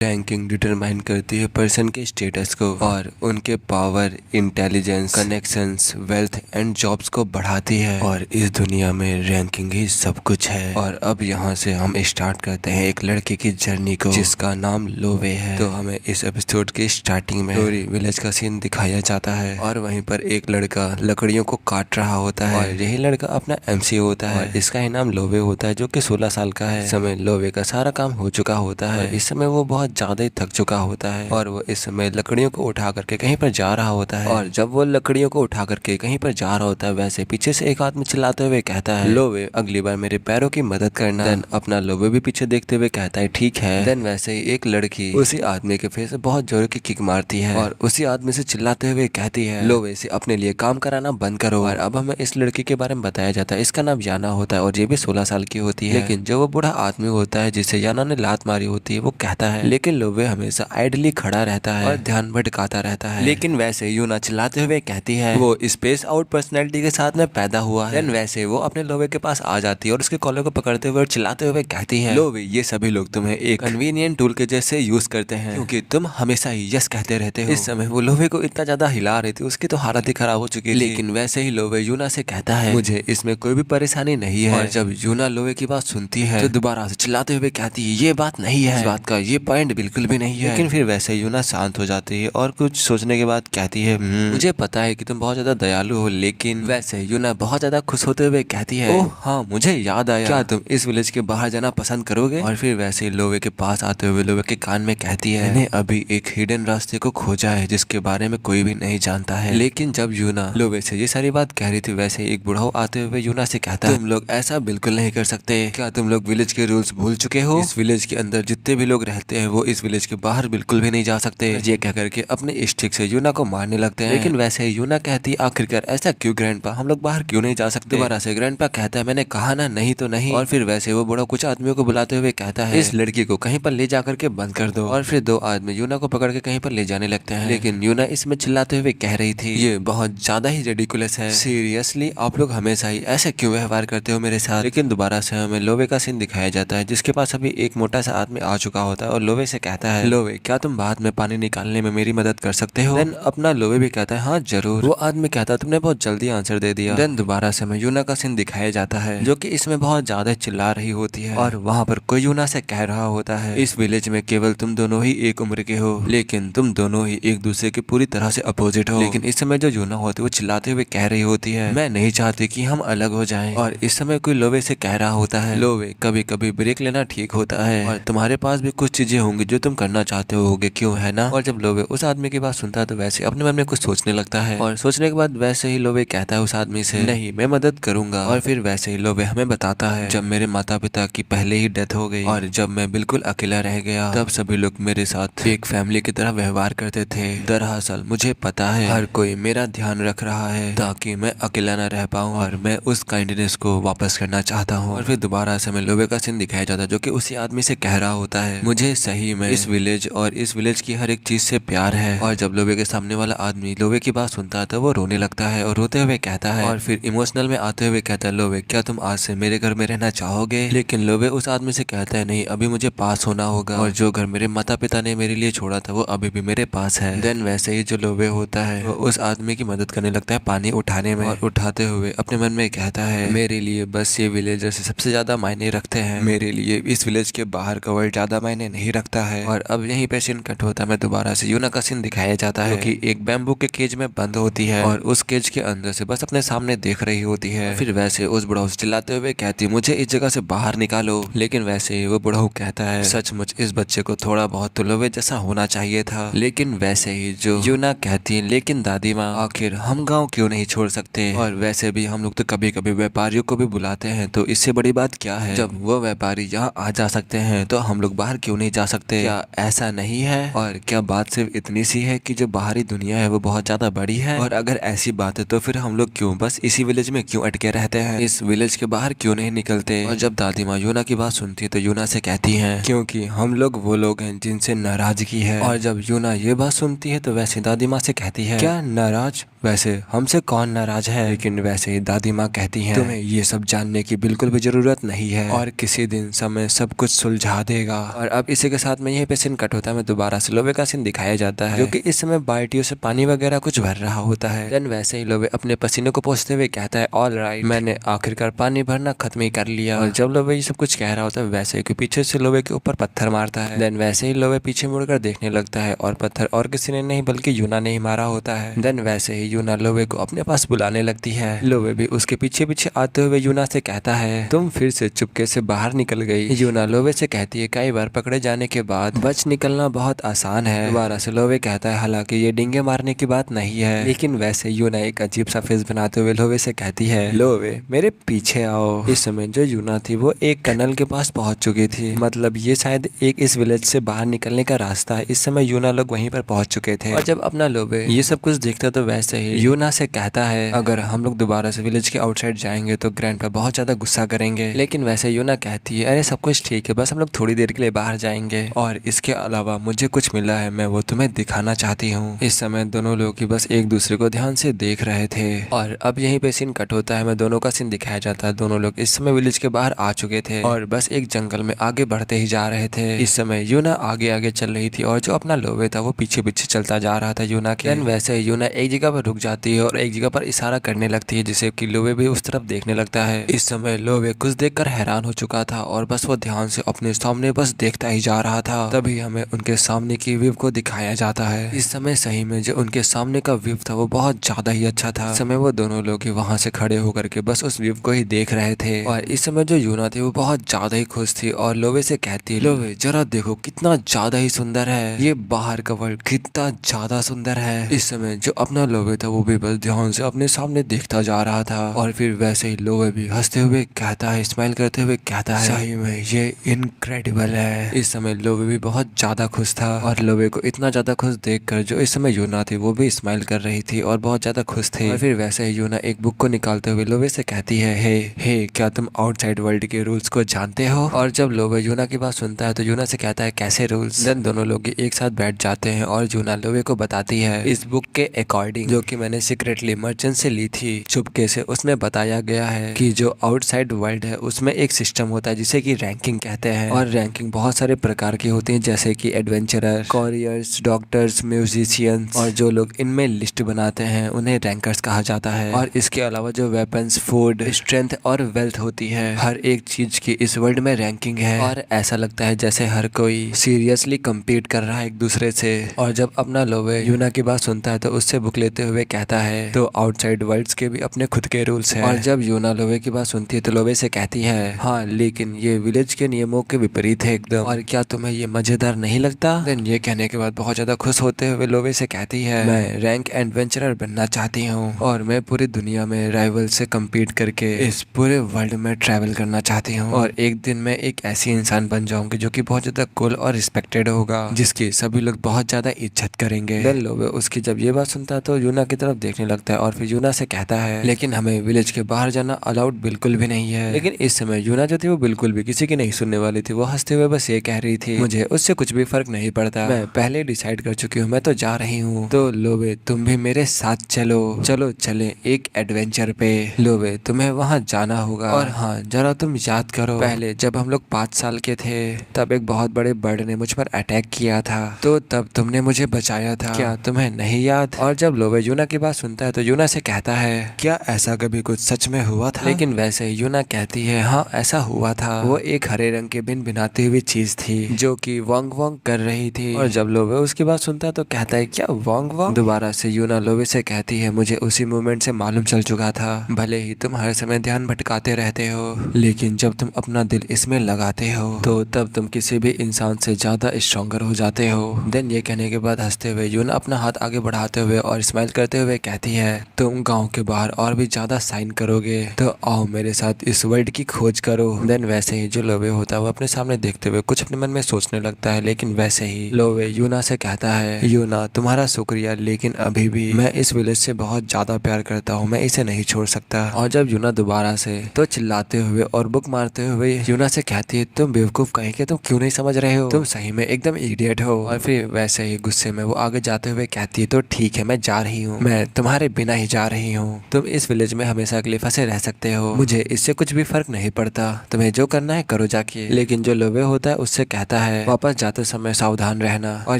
Ranking determine करती है person के स्टेटस को और उनके power, intelligence, connections, wealth and jobs को बढ़ाती है। और इस दुनिया में रैंकिंग ही सब कुछ है। और अब यहाँ से हम स्टार्ट करते हैं एक लड़के की जर्नी को जिसका नाम लोवे है। तो हमें इस एपिसोड के स्टार्टिंग में लोरी विलेज का सीन दिखाया जाता है और वहीं पर एक लड़का लकड़ियों को काट रहा होता है और यही लड़का अपना MC होता है। इसका ही नाम लोवे होता है जो कि 16 साल का है। इस समय लोवे का सारा काम हो चुका होता है। इस समय वो बहुत ज्यादा ही थक चुका होता है और वो इस समय लकड़ियों को उठा करके कहीं पर जा रहा होता है। और जब वो लकड़ियों को उठा करके कहीं पर जा रहा होता है वैसे पीछे से एक आदमी चिल्लाते हुए कहता है, लोवे अगली बार मेरे पैरों की मदद करना। देन अपना लोवे भी पीछे देखते हुए कहता है ठीक है। देन वैसे ही एक लड़की उसी आदमी के फेस से बहुत जोर की किक मारती है और उसी आदमी से चिल्लाते हुए कहती है, लोवे से अपने लिए काम कराना बंद करो। और अब हमें इस लड़की के बारे में बताया जाता है। इसका नाम याना होता है और ये भी 16 साल की होती है। लेकिन जो वो बूढ़ा आदमी होता है जिसे याना ने लात मारी होती है वो कहता है, लेकिन लोवे हमेशा आइडली खड़ा रहता है और ध्यान भटकाता रहता है। लेकिन वैसे यूना चिल्लाते हुए कहती है वो स्पेस आउट पर्सनैलिटी के साथ में पैदा हुआ है। देन वैसे वो अपने लोवे के पास आ जाती है और उसके कॉलर को पकड़ते हुए और चिल्लाते हुए कहती है, लोवे ये सभी लोग तुम्हें एक कन्वीनियंट टूल के जैसे यूज करते हैं क्योंकि तुम हमेशा ही यस कहते रहते हो। इस समय वो लोवे को इतना ज्यादा हिला रही थी उसकी तो हालत ही खराब हो चुकी थी। लेकिन वैसे ही लोवे यूना से कहता है मुझे इसमें कोई भी परेशानी नहीं है। और जब यूना लोवे की बात सुनती है तो दोबारा से चिल्लाते हुए कहती है ये बात नहीं है, इस बात का ये पॉइंट बिल्कुल भी नहीं है। लेकिन फिर वैसे यूना शांत हो जाती है और कुछ सोचने के बाद कहती है मुझे पता है कि तुम बहुत ज्यादा दयालु हो। लेकिन वैसे यूना बहुत ज्यादा खुश होते हुए कहती है, ओह हाँ मुझे याद आया, क्या तुम इस विलेज के बाहर जाना पसंद करोगे? और फिर वैसे ही लोवे के पास आते हुए लोवे के कान में कहती है, मैंने अभी एक हिडन रास्ते को खोजा है जिसके बारे में कोई भी नहीं जानता है। लेकिन जब यूना लोवे से ये सारी बात कह रही थी वैसे एक बुढ़ाऊ आते हुए यूना से कहता है, तुम लोग ऐसा बिल्कुल नहीं कर सकते। क्या तुम लोग विलेज के रूल्स भूल चुके हो? इस विलेज के अंदर जितने भी लोग रहते हैं वो इस विलेज के बाहर बिल्कुल भी नहीं जा सकते। ये कह करके अपने स्टिक से यूना को मारने लगते हैं। लेकिन वैसे यूना कहती है आखिरकार ऐसा क्यों ग्रैंडपा, हम लोग बाहर क्यों नहीं जा सकते? दोबारा से ग्रैंडपा कहता है मैंने कहा ना नहीं तो नहीं। और फिर वैसे वो बड़ा कुछ आदमियों को बुलाते हुए कहता है इस लड़की को कहीं पर ले जाकर के बंद कर दो। और फिर दो आदमी यूना को पकड़ के कहीं पर ले जाने लगते हैं। लेकिन यूना इसमें चिल्लाते हुए कह रही थी ये बहुत ज्यादा ही रेडिकुलस है, सीरियसली आप लोग हमेशा ही ऐसे क्यों व्यवहार करते हो मेरे साथ? लेकिन दोबारा से हमें लोवे का सीन दिखाया जाता है जिसके पास अभी एक मोटा सा आदमी आ चुका होता है और लोवे से कहता है, लोवे क्या तुम बाद में पानी निकालने में मेरी मदद कर सकते हो? देन अपना लोवे भी कहता है हाँ जरूर। वो आदमी कहता है तुमने बहुत जल्दी आंसर दे दिया। देन दोबारा से हमें यूना का सीन दिखाया जाता है जो कि इसमें बहुत ज्यादा चिल्ला रही होती है और वहाँ पर कोई यूना से कह रहा होता है इस विलेज में केवल तुम दोनों ही एक उम्र के हो लेकिन तुम दोनों ही एक दूसरे के पूरी तरह से अपोजिट हो। लेकिन इस समय जो यूना होती है वो चिल्लाते हुए कह रही होती है मैं नहीं चाहती कि हम अलग हो जाएं। और इस समय कोई लोवे से कह रहा होता है लोवे कभी कभी ब्रेक लेना ठीक होता है और तुम्हारे पास भी कुछ चीजें होंगी जो तुम करना चाहते होगे, क्यों है ना? और जब लोवे उस आदमी की बात सुनता है तो वैसे अपने मन में कुछ सोचने लगता है और सोचने के बाद वैसे ही लोवे कहता है उस आदमी से नहीं मैं मदद करूंगा। और फिर वैसे ही लोवे हमें बताता है जब मेरे माता पिता की पहले ही डेथ हो गई और जब मैं बिल्कुल अकेला रह गया तब सभी लोग मेरे साथ एक फैमिली की तरह व्यवहार करते थे। दरअसल मुझे पता है हर कोई मेरा ध्यान रख रहा है ताकि मैं अकेला न रह पाऊं और मैं उस काइंडनेस को वापस करना चाहता हूँ। और फिर दोबारा से हमें लोवे का सीन दिखाया जाता है जो कि उसी आदमी से कह रहा होता है मुझे सही में इस विलेज और इस विलेज की हर एक चीज से प्यार है। और जब लोवे के सामने वाला आदमी लोवे की बात सुनता है तो वो रोने लगता है और रोते हुए कहता है और फिर इमोशनल में आते हुए कहता है लोवे क्या तुम आज से मेरे घर में रहना चाहोगे? लेकिन लोवे उस आदमी से कहता है नहीं अभी मुझे पास होना होगा और जो घर मेरे माता पिता ने मेरे लिए छोड़ा था वो अभी भी मेरे पास है। देन वैसे ही जो लोवे होता है वो उस आदमी की मदद करने लगता है पानी उठाने में और उठाते हुए अपने मन में कहता है मेरे लिए बस ये विलेजर से सबसे ज्यादा मायने रखते हैं, मेरे लिए इस विलेज के बाहर का वर्ल्ड ज्यादा मायने नहीं रखता है। और अब यहीं पे सीन कट होता है दोबारा से यूना का सीन दिखाया जाता है कि एक बैम्बू के केज में बंद होती है और उस केज के अंदर से बस अपने सामने देख रही होती है। फिर वैसे उस बुढ़ाऊ चिल्लाते हुए कहती मुझे इस जगह से बाहर निकालो। लेकिन वैसे ही वो बुढ़ाऊ कहता है सचमुच इस बच्चे को थोड़ा बहुत तो लोवे जैसा होना चाहिए था। लेकिन वैसे ही जो यूना कहती है लेकिन दादी माँ आखिर हम गाँव क्यों नहीं छोड़ सकते? और वैसे भी हम लोग तो कभी कभी व्यापारियों को भी बुलाते हैं तो इससे बड़ी बात क्या है? जब वो व्यापारी यहाँ आ जा सकते हैं तो हम लोग बाहर क्यों नहीं जा सकते? क्या ऐसा नहीं है? और क्या बात सिर्फ इतनी सी है कि जो बाहरी दुनिया है वो बहुत ज्यादा बड़ी है? और अगर ऐसी बात है तो फिर हम लोग क्यों बस इसी विलेज में क्यों अटके रहते हैं, इस विलेज के बाहर क्यों नहीं निकलते? और जब दादी माँ यूना की बात सुनती है तो यूना से कहती है क्योंकि हम लोग वो लोग हैं जिनसे नाराजगी है। और जब यूना ये बात सुनती है तो वैसे दादी माँ से कहती है क्या नाराज? वैसे हमसे कौन नाराज है? लेकिन वैसे ही दादी माँ कहती हैं तुम्हें ये सब जानने की बिल्कुल भी जरूरत नहीं है और किसी दिन समय सब कुछ सुलझा देगा। और अब इसी के साथ में यहीं पे सीन कट होता है, दोबारा से लोवे का सीन दिखाया जाता है जो कि इस समय बाल्टियों से पानी वगैरह कुछ भर रहा होता है। देन वैसे ही लोवे अपने पसीने को पोंछते हुए कहता है ऑल राइट, मैंने आखिरकार पानी भरना खत्म ही कर लिया। और जब लोवे ये सब कुछ कह रहा होता है वैसे ही पीछे से लोवे के ऊपर पत्थर मारता है। देन वैसे ही लोवे पीछे मुड़कर देखने लगता है और पत्थर और किसी ने नहीं बल्कि यूना ने ही मारा होता है। देन वैसे ही यूना लोवे को अपने पास बुलाने लगती है। लोवे भी उसके पीछे पीछे आते हुए यूना से कहता है तुम फिर से चुपके से बाहर निकल गई। यूना लोवे से कहती है कई बार पकड़े जाने के बाद बच निकलना बहुत आसान है। दोबारा से लोवे कहता है हालांकि ये डिंगे मारने की बात नहीं है। लेकिन वैसे यूना एक अजीब सा फेस बनाते हुए लोवे से कहती है लोवे मेरे पीछे आओ। इस समय जो यूना थी वो एक टनल के पास पहुंच चुकी थी, मतलब ये शायद एक इस विलेज से बाहर निकलने का रास्ता है। इस समय यूना लोग वहीं पर पहुंच चुके थे और जब अपना लोवे ये सब कुछ देखता तो वैसे ही यूना से कहता है अगर हम लोग दोबारा से विलेज के आउटसाइड जाएंगे तो ग्रैंडपा बहुत ज्यादा गुस्सा करेंगे। लेकिन वैसे यूना कहती है अरे सब कुछ ठीक है, बस हम लोग थोड़ी देर के लिए बाहर जाएंगे और इसके अलावा मुझे कुछ मिला है, मैं वो तुम्हें दिखाना चाहती हूँ। इस समय दोनों लोग ही बस एक दूसरे को ध्यान से देख रहे थे और अब यहीं पे सीन कट होता है, दोनों का सीन दिखाया जाता है। दोनों लोग इस समय विलेज के बाहर आ चुके थे और बस एक जंगल में आगे बढ़ते ही जा रहे थे। इस समय यूना आगे आगे चल रही थी और जो अपना लोवे था वो पीछे पीछे चलता जा रहा था यूना के। वैसे यूना एक जगह पर रुक जाती है और एक जगह पर इशारा करने लगती है जिससे कि लोवे भी उस तरफ देखने लगता है। इस समय लोवे कुछ देखकर हैरान हो चुका था और बस वो ध्यान से अपने सामने बस देखता ही जा रहा था। तभी हमें उनके सामने की व्यू को दिखाया जाता है। इस समय सही में जो उनके सामने का व्यू था वो बहुत ज्यादा ही अच्छा था। इस समय वो दोनों लोग ही वहां से खड़े होकर के बस उस व्यू को ही देख रहे थे और इस समय जो यूना थी वो बहुत ज्यादा ही खुश थी और लोवे से कहती है लोवे जरा देखो कितना ज्यादा ही सुंदर है, ये बाहर का वर्ल्ड कितना ज्यादा सुंदर है। इस समय जो अपना लोवे था वो भी बस ध्यान से अपने सामने देखता जा रहा था और फिर वैसे ही लोवे भी हंसते हुए कहता है, स्माइल करते हुए कहता है सही में ये इनक्रेडिबल है। इस समय लोवे भी बहुत ज्यादा खुश था और लोवे को इतना ज्यादा खुश देखकर जो इस समय यूना थी वो भी स्माइल कर रही थी और बहुत ज्यादा खुश थे। और फिर वैसे ही यूना एक बुक को निकालते हुए लोवे से कहती है हे क्या तुम आउटसाइड वर्ल्ड के रूल्स को जानते हो। और जब लोवे यूना की बात सुनता है तो यूना से कहता है कैसे रूल्स। देन दोनों लोग एक साथ बैठ जाते हैं और यूना लोवे को बताती है इस बुक के अकॉर्डिंग जो कि मैंने सीक्रेटली मर्चेंट से ली थी चुपके से, उसमें बताया गया है कि जो आउटसाइड वर्ल्ड है उसमें एक सिस्टम होता है जिसे कि रैंकिंग कहते हैं और रैंकिंग बहुत सारे प्रकार की होती है जैसे कि एडवेंचरर, कॉरियर्स, डॉक्टर्स, म्यूजिशियंस और जो लोग इनमें लिस्ट बनाते हैं उन्हें रैंकर्स कहा जाता है। और इसके अलावा जो वेपन्स, फूड, स्ट्रेंथ और वेल्थ होती है, हर एक चीज की इस वर्ल्ड में रैंकिंग है और ऐसा लगता है जैसे हर कोई सीरियसली कम्पीट कर रहा है एक दूसरे से। और जब अपना लोवे यूना की बात सुनता है तो उससे बुक लेते हुए कहता है तो आउटसाइड वर्ल्ड्स के भी अपने खुद के रूल्स हैं। और जब यूना लोवे की बात सुनती है तो लोवे से कहती है हाँ लेकिन ये विलेज के नियमों के विपरीत है एकदम, और क्या तुम्हें ये मजेदार नहीं लगता। देन ये कहने के बाद बहुत ज्यादा खुश होते हुए लोवे से कहती है मैं रैंक एडवेंचरर बनना चाहती हूँ और मैं पूरी दुनिया में राइवल से कम्पीट करके इस पूरे वर्ल्ड में ट्रैवल करना चाहती हूँ और एक दिन मैं एक ऐसी इंसान बन जाऊंगी जो कि बहुत ज्यादा कूल और रिस्पेक्टेड होगा, जिसकी सभी लोग बहुत ज्यादा इज्जत करेंगे। देन लोवे उसकी जब ये बात सुनता है तो यूना की तरफ देखने लगता है और फिर यूना से कहता है लेकिन हमें विलेज के बाहर जाना अलाउड बिल्कुल भी नहीं है। लेकिन इस समय यूना जो थी वो बिल्कुल भी किसी की नहीं सुनने वाली थी। वो हंसते हुए बस ये कह रही थी मुझे उससे कुछ भी फर्क नहीं पड़ता, मैं पहले डिसाइड कर चुकी हूँ, मैं तो जा रही हूँ। तो लोवे तुम भी मेरे साथ चलो, चलो चले एक एडवेंचर पे। लोवे तुम्हें वहाँ जाना होगा और हाँ जरा तुम याद करो पहले जब हम लोग 5 साल के थे तब एक बहुत बड़े बर्ड ने मुझ पर अटैक किया था, तो तब तुमने मुझे बचाया था, क्या तुम्हें नहीं याद। और जब लोवे यूना की बात सुनता है तो यूना से कहता है क्या ऐसा कभी कुछ सच में हुआ था। लेकिन वैसे यूना कहती है हाँ ऐसा हुआ था, वो एक हरे रंग के बिन बिनाती हुई चीज थी जो कि वोंग वोंग कर रही थी। और जब लोवे उसकी बात सुनता है तो कहता है क्या वोंग वोंग। दोबारा से यूना लोवे से कहती है मुझे उसी मोमेंट से मालूम चल चुका था, भले ही तुम हर समय ध्यान भटकाते रहते हो लेकिन जब तुम अपना दिल इसमें लगाते हो तो तब तुम किसी भी इंसान से ज्यादा स्ट्रॉन्गर हो जाते हो। देन ये कहने के बाद हंसते हुए यूना अपना हाथ आगे बढ़ाते हुए और स्माइल करते हुए कहती है तुम गांव के बाहर और भी ज्यादा साइन करोगे तो आओ मेरे साथ इस वर्ल्ड की खोज करो। देन वैसे ही जो लोवे होता है वो अपने सामने देखते हुए कुछ अपने मन में सोचने लगता है। लेकिन वैसे ही लोवे यूना से कहता है यूना तुम्हारा शुक्रिया लेकिन अभी भी मैं इस विलेज से बहुत ज्यादा प्यार करता हूँ, मैं इसे नहीं छोड़ सकता। और जब यूना दोबारा से तो चिल्लाते हुए और बुक मारते हुए यूना से कहती है तुम बेवकूफ कहीं के, तुम क्यों नहीं समझ रहे हो, तुम सही में एकदम इडियट हो। और फिर वैसे ही गुस्से में वो आगे जाते हुए कहती है तो ठीक है मैं जा रही हूँ, मैं तुम्हारे बिना ही जा रही हूँ, तुम इस विलेज में हमेशा के लिए फंसे रह सकते हो, मुझे इससे कुछ भी फर्क नहीं पड़ता, तुम्हें जो करना है करो जाके। लेकिन जो लोवे होता है उससे कहता कहता है वापस जाते समय सावधान रहना, और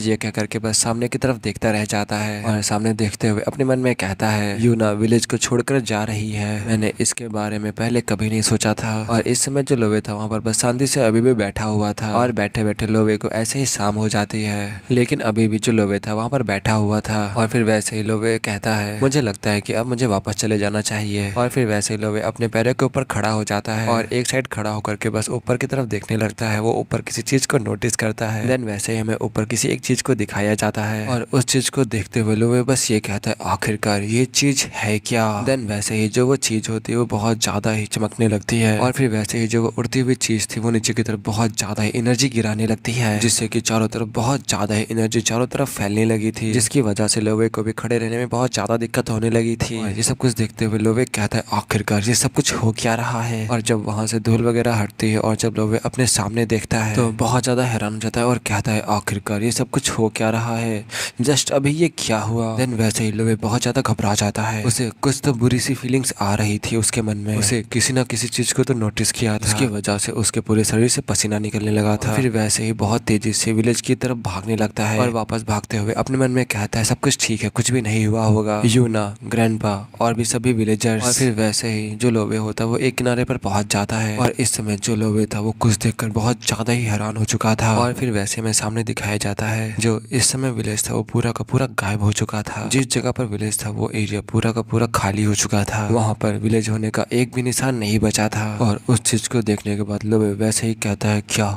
ये कह करके बस सामने की तरफ देखता रह जाता है और सामने देखते हुए अपने मन में कहता है यूना विलेज को छोड़कर जा रही है। मैंने इसके बारे में पहले कभी नहीं सोचा था। और इस समय जो लोवे था वहाँ पर बस शांति से अभी भी बैठा हुआ था और बैठे बैठे लोवे को ऐसे ही शाम हो जाती है, लेकिन अभी भी जो लोवे था वहाँ पर बैठा हुआ था। और फिर वैसे ही लोवे कहता है मुझे लगता है कि अब मुझे वापस चले जाना चाहिए। और फिर वैसे ही लोवे अपने पैरों के ऊपर खड़ा हो जाता है और एक साइड खड़ा होकर के बस ऊपर की तरफ देखने लगता है। वो ऊपर किसी चीज को नोटिस करता है। देन वैसे ही हमें ऊपर किसी एक चीज को दिखाया जाता है और उस चीज को देखते हुए लोवे बस ये कहता है आखिरकार ये चीज है क्या। देन वैसे ही जो वो चीज होती है वो बहुत ज्यादा ही चमकने लगती है और फिर वैसे ही जो वो उड़ती हुई चीज थी वो नीचे की तरफ बहुत ज्यादा ही एनर्जी गिराने लगती है, जिससे कि चारों तरफ बहुत ज्यादा ही एनर्जी चारों तरफ फैलने लगी थी, जिसकी वजह से लोवे को भी खड़े रहने में बहुत ज्यादा दिक्कत होने लगी थी। ये सब कुछ देखते हुए लोवे कहता है आखिरकार ये सब कुछ हो क्या रहा है। और जब वहां से धूल वगैरह हटती है और जब लोवे अपने सामने देखता है तो बहुत ज्यादा हैरान हो जाता है और कहता है आखिरकार ये सब कुछ हो क्या रहा है, जस्ट अभी ये क्या हुआ। देन वैसे ही लोवे बहुत ज्यादा घबरा जाता है। उसे कुछ तो बुरी सी फीलिंग्स आ रही थी उसके मन में। उसे किसी ना किसी चीज को तो नोटिस किया था, जिसकी वजह से उसके पूरे शरीर से पसीना निकलने लगा था। फिर वैसे ही बहुत तेजी से विलेज की तरफ भागने लगता है और वापस भागते हुए अपने मन में कहता है सब कुछ ठीक है, कुछ भी नहीं हुआ होगा। यूना, ग्रैंडपा और भी सभी विलेजर्स। और फिर वैसे ही जो लोवे होता है वो एक किनारे पर पहुंच जाता है और इस समय जो लोवे था वो कुछ देखकर बहुत ज्यादा ही हैरान हो चुका था। और फिर वैसे में सामने दिखाया जाता है जो इस समय विलेज था वो पूरा का पूरा गायब हो चुका था। जिस जगह पर विलेज था वो एरिया पूरा का पूरा खाली हो चुका था। वहाँ पर विलेज होने का एक भी निशान नहीं बचा था। और उस चीज को देखने के बाद लोवे वैसे ही कहता है क्या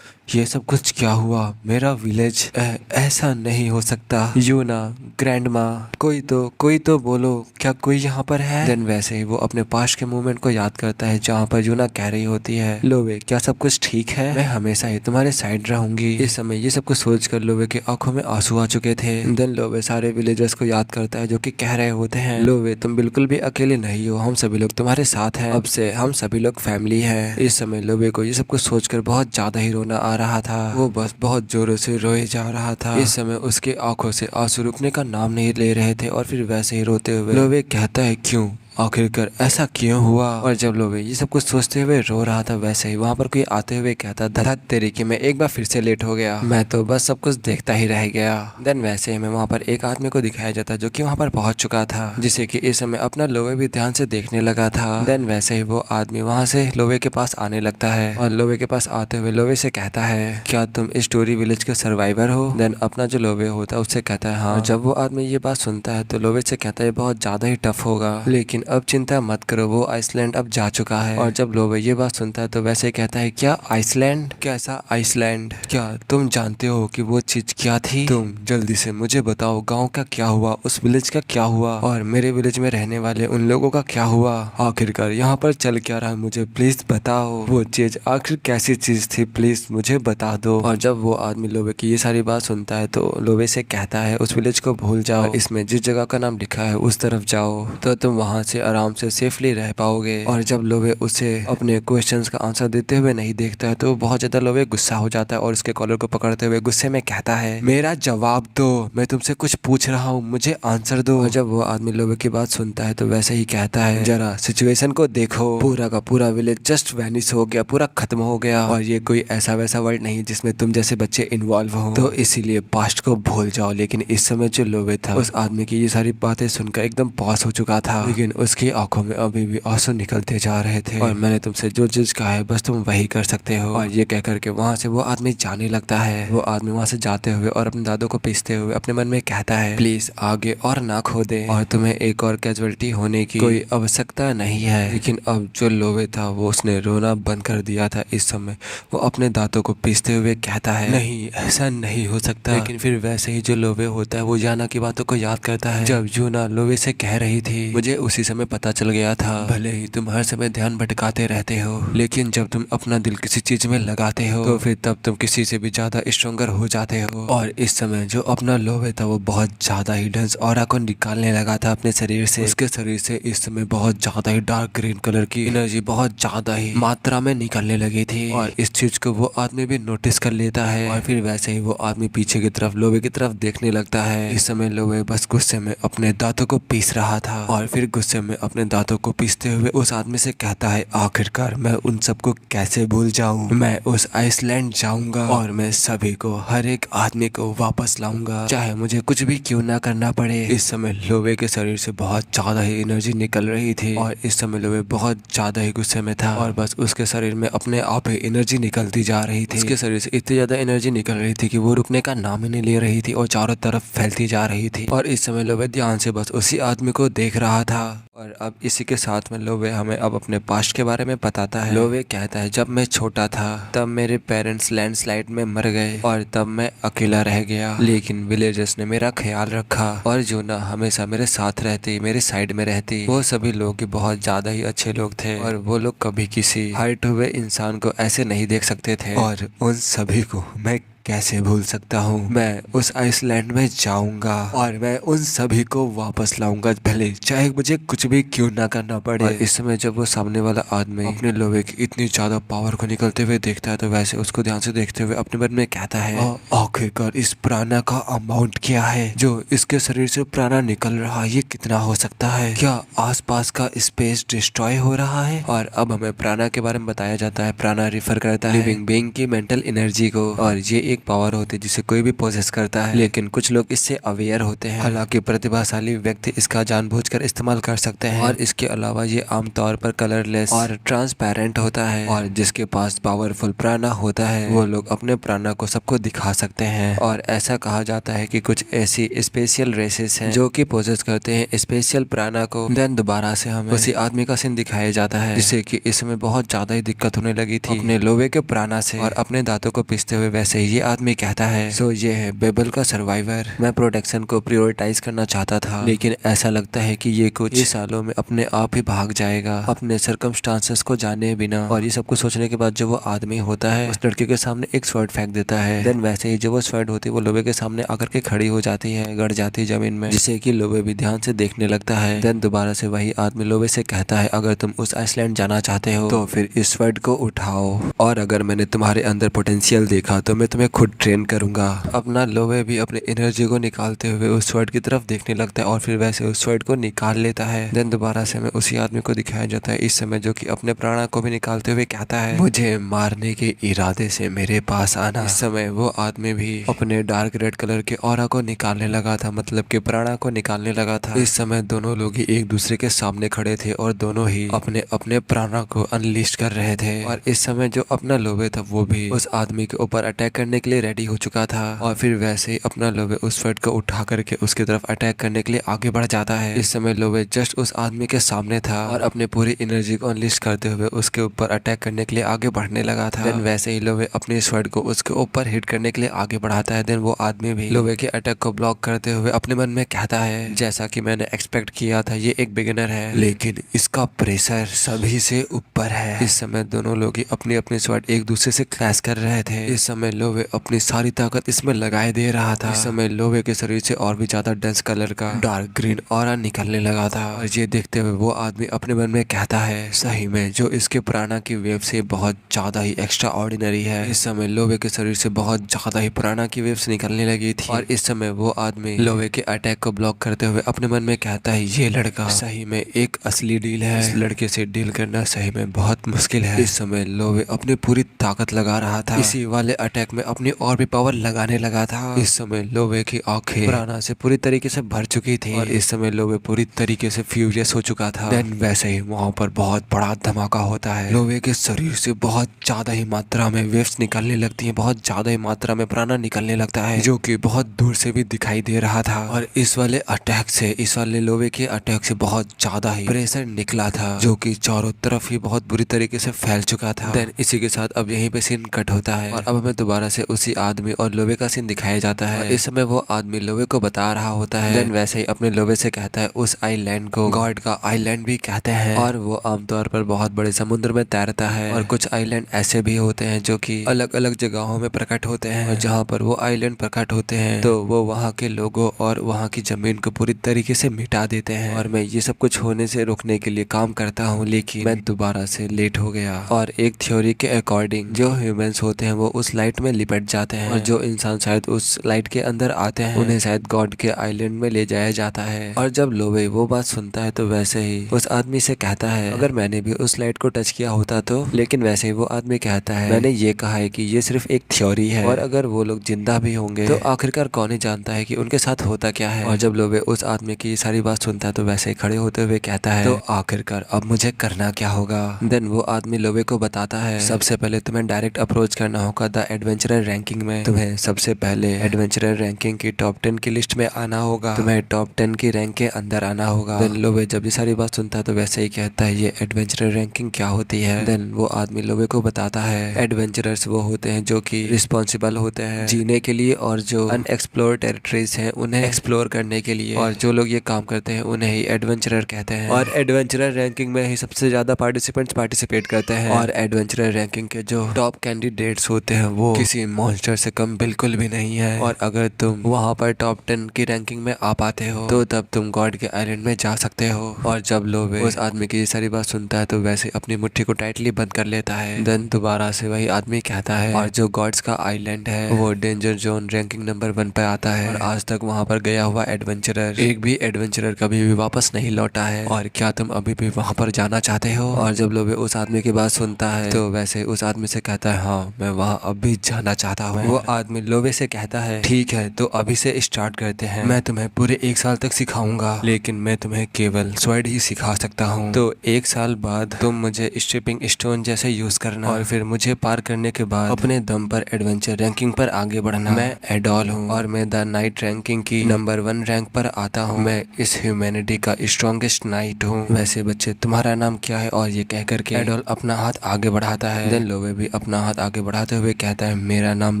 ये सब कुछ क्या हुआ, मेरा विलेज ऐसा नहीं हो सकता। यूना, ग्रैंडमा, कोई तो बोलो, क्या कोई यहाँ पर है। देन वैसे ही वो अपने पास्ट के मूवमेंट को याद करता है जहाँ पर यूना कह रही होती है लोवे क्या सब कुछ ठीक है, मैं हमेशा ही तुम्हारे साइड रहूंगी। इस समय ये सब कुछ सोचकर लोवे के आंखों में आंसू आ चुके थे। देन लोवे सारे विलेजर्स को याद करता है जो कि कह रहे होते हैं लोवे तुम बिल्कुल भी अकेले नहीं हो, हम सभी लोग तुम्हारे साथ हैं, अब से हम सभी लोग फैमिली है। इस समय लोवे को ये सब कुछ सोचकर बहुत ज्यादा ही रोना आ रहा था। वो बस बहुत जोरों से रोए जा रहा था। इस समय उसके आंखों से आंसू रुकने का नाम नहीं ले रहे थे। और फिर वैसे ही रोते हुए लोवे कहता है क्यों, आखिरकार ऐसा क्यों हुआ। और जब लोवे ये सब कुछ सोचते हुए रो रहा था वैसे ही वहाँ पर कोई आते हुए कहता धत तेरी कि मैं एक बार फिर से लेट हो गया, मैं तो बस सब कुछ देखता ही रह गया। देन वैसे ही मैं वहाँ पर एक आदमी को दिखाया जाता जो कि वहाँ पर पहुंच चुका था, जिसे कि इस समय अपना लोवे भी ध्यान से देखने लगा था। देन वैसे ही वो आदमी वहाँ से लोवे के पास आने लगता है और लोवे के पास आते हुए लोवे से कहता है क्या तुम इस स्टोरी विलेज के सर्वाइवर हो। देन अपना जो लोवे होता है उससे कहता है हाँ। जब वो आदमी ये बात सुनता है तो लोवे से कहता है बहुत ज्यादा ही टफ होगा, लेकिन अब चिंता मत करो वो आइसलैंड अब जा चुका है। और जब लोवे ये बात सुनता है तो वैसे कहता है क्या आइसलैंड, कैसा आइसलैंड, क्या तुम जानते हो कि वो चीज क्या थी, तुम जल्दी से मुझे बताओ गाँव का क्या हुआ, उस विलेज का क्या हुआ और मेरे विलेज में रहने वाले उन लोगों का क्या हुआ, आखिरकार यहाँ पर चल क्या रहा है, मुझे प्लीज बताओ वो चीज आखिर कैसी चीज थी, प्लीज मुझे बता दो। और जब वो आदमी लोवे की ये सारी बात सुनता है तो लोवे से कहता है उस विलेज को भूल जाओ, इसमें जिस जगह का नाम लिखा है उस तरफ जाओ तो तुम वहाँ से आराम से सेफली रह पाओगे। और जब लोवे उसे अपने क्वेश्चंस का आंसर देते हुए नहीं देखता है तो बहुत ज्यादा लोवे गुस्सा हो जाता है और उसके कॉलर को पकड़ते हुए गुस्से में कहता है मेरा जवाब दो, मैं तुमसे कुछ पूछ रहा हूँ, मुझे आंसर दो। और जब वो आदमी लोवे की बात सुनता है तो वैसे ही कहता है जरा सिचुएशन को देखो, पूरा का पूरा विलेज जस्ट वैनिश हो गया, पूरा खत्म हो गया और ये कोई ऐसा वैसा वर्ल्ड नहीं जिसमें तुम जैसे बच्चे इन्वॉल्व हो, तो इसीलिए पास्ट को भूल जाओ। लेकिन इस समय जो लोवे था उस आदमी की ये सारी बातें सुनकर एकदम पास हो चुका था, लेकिन उसकी आंखों में अभी भी आंसू निकलते जा रहे थे। और मैंने तुमसे जो चीज कहा है बस तुम वही कर सकते हो। और ये कह करके वहाँ से वो आदमी जाने लगता है। वो आदमी वहाँ से जाते हुए और अपने दादों को पीसते हुए अपने मन में कहता है प्लीज आगे और ना खोदे और तुम्हें एक और कैजुअलिटी होने की कोई आवश्यकता नहीं है। लेकिन अब जो लोवे था वो उसने रोना बंद कर दिया था। इस समय वो अपने दांतों को पीसते हुए कहता है नहीं ऐसा नहीं हो सकता। लेकिन फिर वैसे ही जो लोवे होता है वो यूना की बातों को याद करता है। जब यूना लोवे से कह रही थी मुझे उसी समय पता चल गया था, भले ही तुम हर समय ध्यान भटकाते रहते हो लेकिन जब तुम अपना दिल किसी चीज में लगाते हो तो फिर तब तुम किसी से भी ज्यादा स्ट्रोंगर हो जाते हो। और इस समय जो अपना लोवे था वो बहुत ज्यादा ही डेंस ऑरा को निकालने लगा था अपने शरीर से। उसके शरीर से इस समय बहुत ज्यादा ही डार्क ग्रीन कलर की एनर्जी बहुत ज्यादा ही मात्रा में निकलने लगी थी। और इस चीज को वो आदमी भी नोटिस कर लेता है और फिर वैसे ही वो आदमी पीछे की तरफ लोवे की तरफ देखने लगता है। इस समय लोवे बस गुस्से में अपने दांतों को पीस रहा था और फिर गुस्से समय अपने दांतों को पीसते हुए उस आदमी से कहता है, आखिरकार मैं उन सबको कैसे भूल जाऊं। मैं उस आइसलैंड जाऊंगा और मैं सभी को, हर एक आदमी को वापस लाऊंगा, चाहे मुझे कुछ भी क्यों ना करना पड़े। इस समय लोवे के शरीर से बहुत ज्यादा ही एनर्जी निकल रही थी और इस समय लोवे बहुत ज्यादा ही गुस्से में था और बस उसके शरीर में अपने आप ही एनर्जी निकलती जा रही थी। उसके शरीर से इतनी ज्यादा एनर्जी निकल रही थी कि वो रुकने का नाम ही नहीं ले रही थी और चारों तरफ फैलती जा रही थी। और इस समय लोवे ध्यान से बस उसी आदमी को देख रहा था। और अब इसी के साथ में लोवे हमें अब अपने पास्ट के बारे में बताता है। लोवे कहता है, जब मैं छोटा था तब मेरे पेरेंट्स लैंडस्लाइड में मर गए और तब मैं अकेला रह गया, लेकिन विलेजर्स ने मेरा ख्याल रखा और जो ना हमेशा मेरे साथ रहती, मेरे साइड में रहती। वो सभी लोग बहुत ज्यादा ही अच्छे लोग थे और वो लोग कभी किसी हर्ट हुए इंसान को ऐसे नहीं देख सकते थे और उन सभी को मैं कैसे भूल सकता हूँ। मैं उस आइसलैंड में जाऊंगा और मैं उन सभी को वापस लाऊंगा, भले चाहे मुझे कुछ भी क्यों ना करना पड़े। और इस समय जब वो सामने वाला आदमी अपने लोहे की इतनी ज्यादा पावर को निकलते हुए देखता है तो वैसे उसको ध्यान से देखते हुए अपने मन में कहता है, आखिरकार इस प्राणा का अमाउंट क्या है जो इसके शरीर से प्राणा निकल रहा है, ये कितना हो सकता है? क्या आसपास का स्पेस डिस्ट्रॉय हो रहा है? और अब हमें प्राणा के बारे में बताया जाता है। प्राणा रिफर करता है लिविंग बीइंग की मेंटल एनर्जी को और ये एक पावर होती है जिसे कोई भी पोजेस करता है, लेकिन कुछ लोग इससे अवेयर होते हैं। हालांकि प्रतिभाशाली व्यक्ति इसका जानबूझकर इस्तेमाल कर सकते हैं और इसके अलावा ये आमतौर पर कलरलेस और ट्रांसपेरेंट होता है। और जिसके पास पावरफुल प्राणा होता है वो लोग अपने प्राणा को सबको दिखा सकते हैं। और ऐसा कहा जाता है कि कुछ ऐसी स्पेशल रेसेस हैं जो कि पोजेस करते हैं स्पेशल प्राणा को। देन दोबारा से हमें उसी आदमी का सीन दिखाया जाता है जिससे कि इसमें बहुत ज्यादा ही दिक्कत होने लगी थी अपने लोहे के प्राणा से और अपने दांतों को पीसते हुए। वैसे ही ये आदमी कहता है, सो ये है बेबल का सर्वाइवर। मैं प्रोटेक्शन को प्रायोरिटाइज करना चाहता था, लेकिन ऐसा लगता है कि ये कुछ सालों में अपने आप ही भाग जाएगा अपने सर्कमस्टांसेस को जाने बिना। और ये सब कुछ सोचने के बाद जो वो आदमी होता है उस लड़के के सामने एक स्वर्ड फेंक देता है। देन वैसे ही जो वो स्वर्ड होती है वो लोबे के सामने आकर के खड़ी हो जाती है, गड़ जाती है जमीन में, जिसे कि लोबे भी ध्यान से देखने लगता है। देन दोबारा से वही आदमी लोबे से कहता है, अगर तुम उस आइसलैंड जाना चाहते हो तो फिर इस स्वर्ड को उठाओ और अगर मैंने तुम्हारे अंदर पोटेंशियल देखा तो मैं तुम्हें खुद ट्रेन करूंगा। अपना लोवे भी अपने एनर्जी को निकालते हुए उस स्वर्ड की तरफ देखने लगता है और फिर वैसे उस स्वर्ड को निकाल लेता है। देन दोबारा से हमें उसी आदमी को दिखाया जाता है इस समय जो कि अपने प्राणा को भी निकालते हुए कहता है, मुझे मारने के इरादे से मेरे पास आना। इस समय वो आदमी भी अपने डार्क रेड कलर के ऑरा को निकालने लगा था, मतलब के प्राणा को निकालने लगा था। इस समय दोनों लोग ही एक दूसरे के सामने खड़े थे और दोनों ही अपने अपने प्राणा को अनलिस्ट कर रहे थे। और इस समय जो अपना लोवे था वो भी उस आदमी के ऊपर अटैक करने के लिए रेडी हो चुका था और फिर वैसे ही अपना लोवे उस स्वर्ड को उठा करके उसकी तरफ अटैक करने के लिए आगे बढ़ जाता है। इस समय लोवे जस्ट उस आदमी के सामने था और अपने पूरी एनर्जी को अनलिस्ट करते हुए उसके ऊपर अटैक करने के लिए आगे बढ़ने लगा था। देन वैसे ही लोवे अपने स्वर्ड को उसके ऊपर हिट करने के लिए आगे बढ़ाता है। देन वो आदमी भी लोवे के अटैक को ब्लॉक करते हुए अपने मन में कहता है, जैसा कि मैंने एक्सपेक्ट किया था ये एक बिगिनर है लेकिन इसका प्रेशर सभी से ऊपर है। इस समय दोनों लोग ही अपनी अपनी स्वर्ड एक दूसरे से क्लैश कर रहे थे। इस समय लोवे अपनी सारी ताकत इसमें लगाए दे रहा था। इस समय लोवे के शरीर से और भी ज्यादा डेंस कलर का डार्क ग्रीन ऑरा निकलने लगा था और ये देखते हुए वो आदमी अपने मन में कहता है, सही में जो इसके प्राणा की वेव से बहुत ज्यादा ही एक्स्ट्रा ऑर्डिनरी है। इस समय लोवे के शरीर से बहुत ज्यादा ही प्राणा की वेव्स निकलने लगी थी और इस समय वो आदमी लोवे के अटैक को ब्लॉक करते हुए अपने मन में कहता है, ये लड़का सही में एक असली डील है। इस लड़के से डील करना सही में बहुत मुश्किल है। इस समय लोवे अपनी पूरी ताकत लगा रहा था, इसी वाले अटैक में अपनी और भी पावर लगाने लगा था। इस समय लोवे की आंखें प्राणा से पूरी तरीके से भर चुकी थी और इस समय लोवे पूरी तरीके से फ्यूरियस हो चुका था। देन वैसे ही वहाँ पर बहुत बड़ा धमाका होता है। लोवे के शरीर से बहुत ज्यादा ही मात्रा में वेव्स निकलने लगती हैं, बहुत ज्यादा ही मात्रा में प्राणा निकलने लगता है जो कि बहुत दूर से भी दिखाई दे रहा था। और इस वाले अटैक से, इस वाले लोवे के अटैक से बहुत ज्यादा ही प्रेशर निकला था जो कि चारों तरफ ही बहुत बुरी तरीके से फैल चुका था। देन इसी के साथ अब यहीं पे सीन कट होता है और अब हमें दोबारा से उसी आदमी और लोवे का सीन दिखाया जाता है। इस समय वो आदमी लोवे को बता रहा होता है। देन वैसे ही अपने लोवे से कहता है, उस आइलैंड को गॉड का आइलैंड भी कहते हैं और वो आमतौर पर बहुत बड़े समुद्र में तैरता है। और कुछ आइलैंड ऐसे भी होते हैं जो कि अलग अलग जगहों में प्रकट होते हैं और जहाँ पर वो आइलैंड प्रकट होते हैं तो वो वहाँ के लोगों और वहाँ की जमीन को पूरी तरीके से मिटा देते हैं। और मैं ये सब कुछ होने से रोकने के लिए काम करता हूँ, लेकिन मैं दोबारा से लेट हो गया। और एक थ्योरी के अकॉर्डिंग जो ह्यूमंस होते हैं वो उस लाइट में लिपट कट जाते हैं और जो इंसान शायद उस लाइट के अंदर आते हैं उन्हें शायद गॉड के आइलैंड में ले जाया जाता है। और जब लोवे वो बात सुनता है तो वैसे ही उस आदमी से कहता है अगर मैंने भी उस लाइट को टच किया होता तो। लेकिन वैसे ही वो आदमी कहता है मैंने ये कहा है कि ये सिर्फ एक थ्योरी है और अगर वो लोग जिंदा भी होंगे तो आखिरकार कौन ही जानता है कि उनके साथ होता क्या है। और जब लोवे उस आदमी की ये सारी बात सुनता है तो वैसे ही खड़े होते हुए कहता है तो आखिरकार अब मुझे करना क्या होगा। देन वो आदमी लोवे को बताता है सबसे पहले तुम्हें डायरेक्ट अप्रोच करना होगा द एडवेंचरर रैंकिंग में। तुम्हें सबसे पहले एडवेंचरर रैंकिंग की टॉप 10 की लिस्ट में आना होगा। तुम्हें टॉप 10 की रैंक के अंदर आना होगा। देन लोवे जब ये सारी बात सुनता है तो वैसे ही कहता है ये एडवेंचरर रैंकिंग क्या होती है। देन वो आदमी लोवे को बताता है एडवेंचरर्स वो होते हैं जो कि रिस्पॉन्सिबल होते हैं जीने के लिए और जो अनएक्सप्लोर टेरिटरीज हैं उन्हें एक्सप्लोर करने के लिए, और जो लोग ये काम करते हैं उन्हें ही एडवेंचरर कहते हैं। और एडवेंचरर रैंकिंग में ही सबसे ज्यादा पार्टिसिपेंट्स पार्टिसिपेट करते हैं। और एडवेंचरर रैंकिंग के जो टॉप कैंडिडेट्स होते हैं वो किसी मॉन्स्टर से कम बिल्कुल भी नहीं है। और अगर तुम वहाँ पर टॉप 10 की रैंकिंग में आ पाते हो तो तब तुम गॉड के आइलैंड में जा सकते हो। और जब लोवे उस आदमी की ये सारी बात सुनता है तो वैसे अपनी मुट्ठी को टाइटली बंद कर लेता है। देन दोबारा से वही आदमी कहता है और जो गॉड्स का आइलैंड है वो डेंजर जोन रैंकिंग नंबर 1 पे आता है और आज तक वहाँ पर गया हुआ एडवेंचरर एक भी एडवेंचरर कभी भी वापस नहीं लौटा है। और क्या तुम अभी भी वहाँ पर जाना चाहते हो। और जब लोवे उस आदमी की बात सुनता है तो वैसे उस आदमी से कहता है हाँ मैं वहाँ अभी जाना चाहता हूँ। वो आदमी लोवे से कहता है ठीक है तो अभी से स्टार्ट करते हैं। मैं तुम्हें पूरे 1 साल तक सिखाऊंगा लेकिन मैं तुम्हें केवल स्वर्ड ही सिखा सकता हूँ। तो 1 साल बाद तुम मुझे स्टिपिंग स्टोन जैसे यूज करना और फिर मुझे पार करने के बाद अपने दम पर एडवेंचर रैंकिंग पर आगे बढ़ना। मैं एडोल हूँ और मैं द नाइट रैंकिंग की नंबर 1 रैंक पर आता हूँ। मैं इस ह्यूमैनिटी का स्ट्रॉन्गेस्ट नाइट हूँ। वैसे बच्चे तुम्हारा नाम क्या है। और ये कह करके एडोल अपना हाथ आगे बढ़ाता है। देन लोवे भी अपना हाथ आगे बढ़ाते हुए कहता है मेरा नाम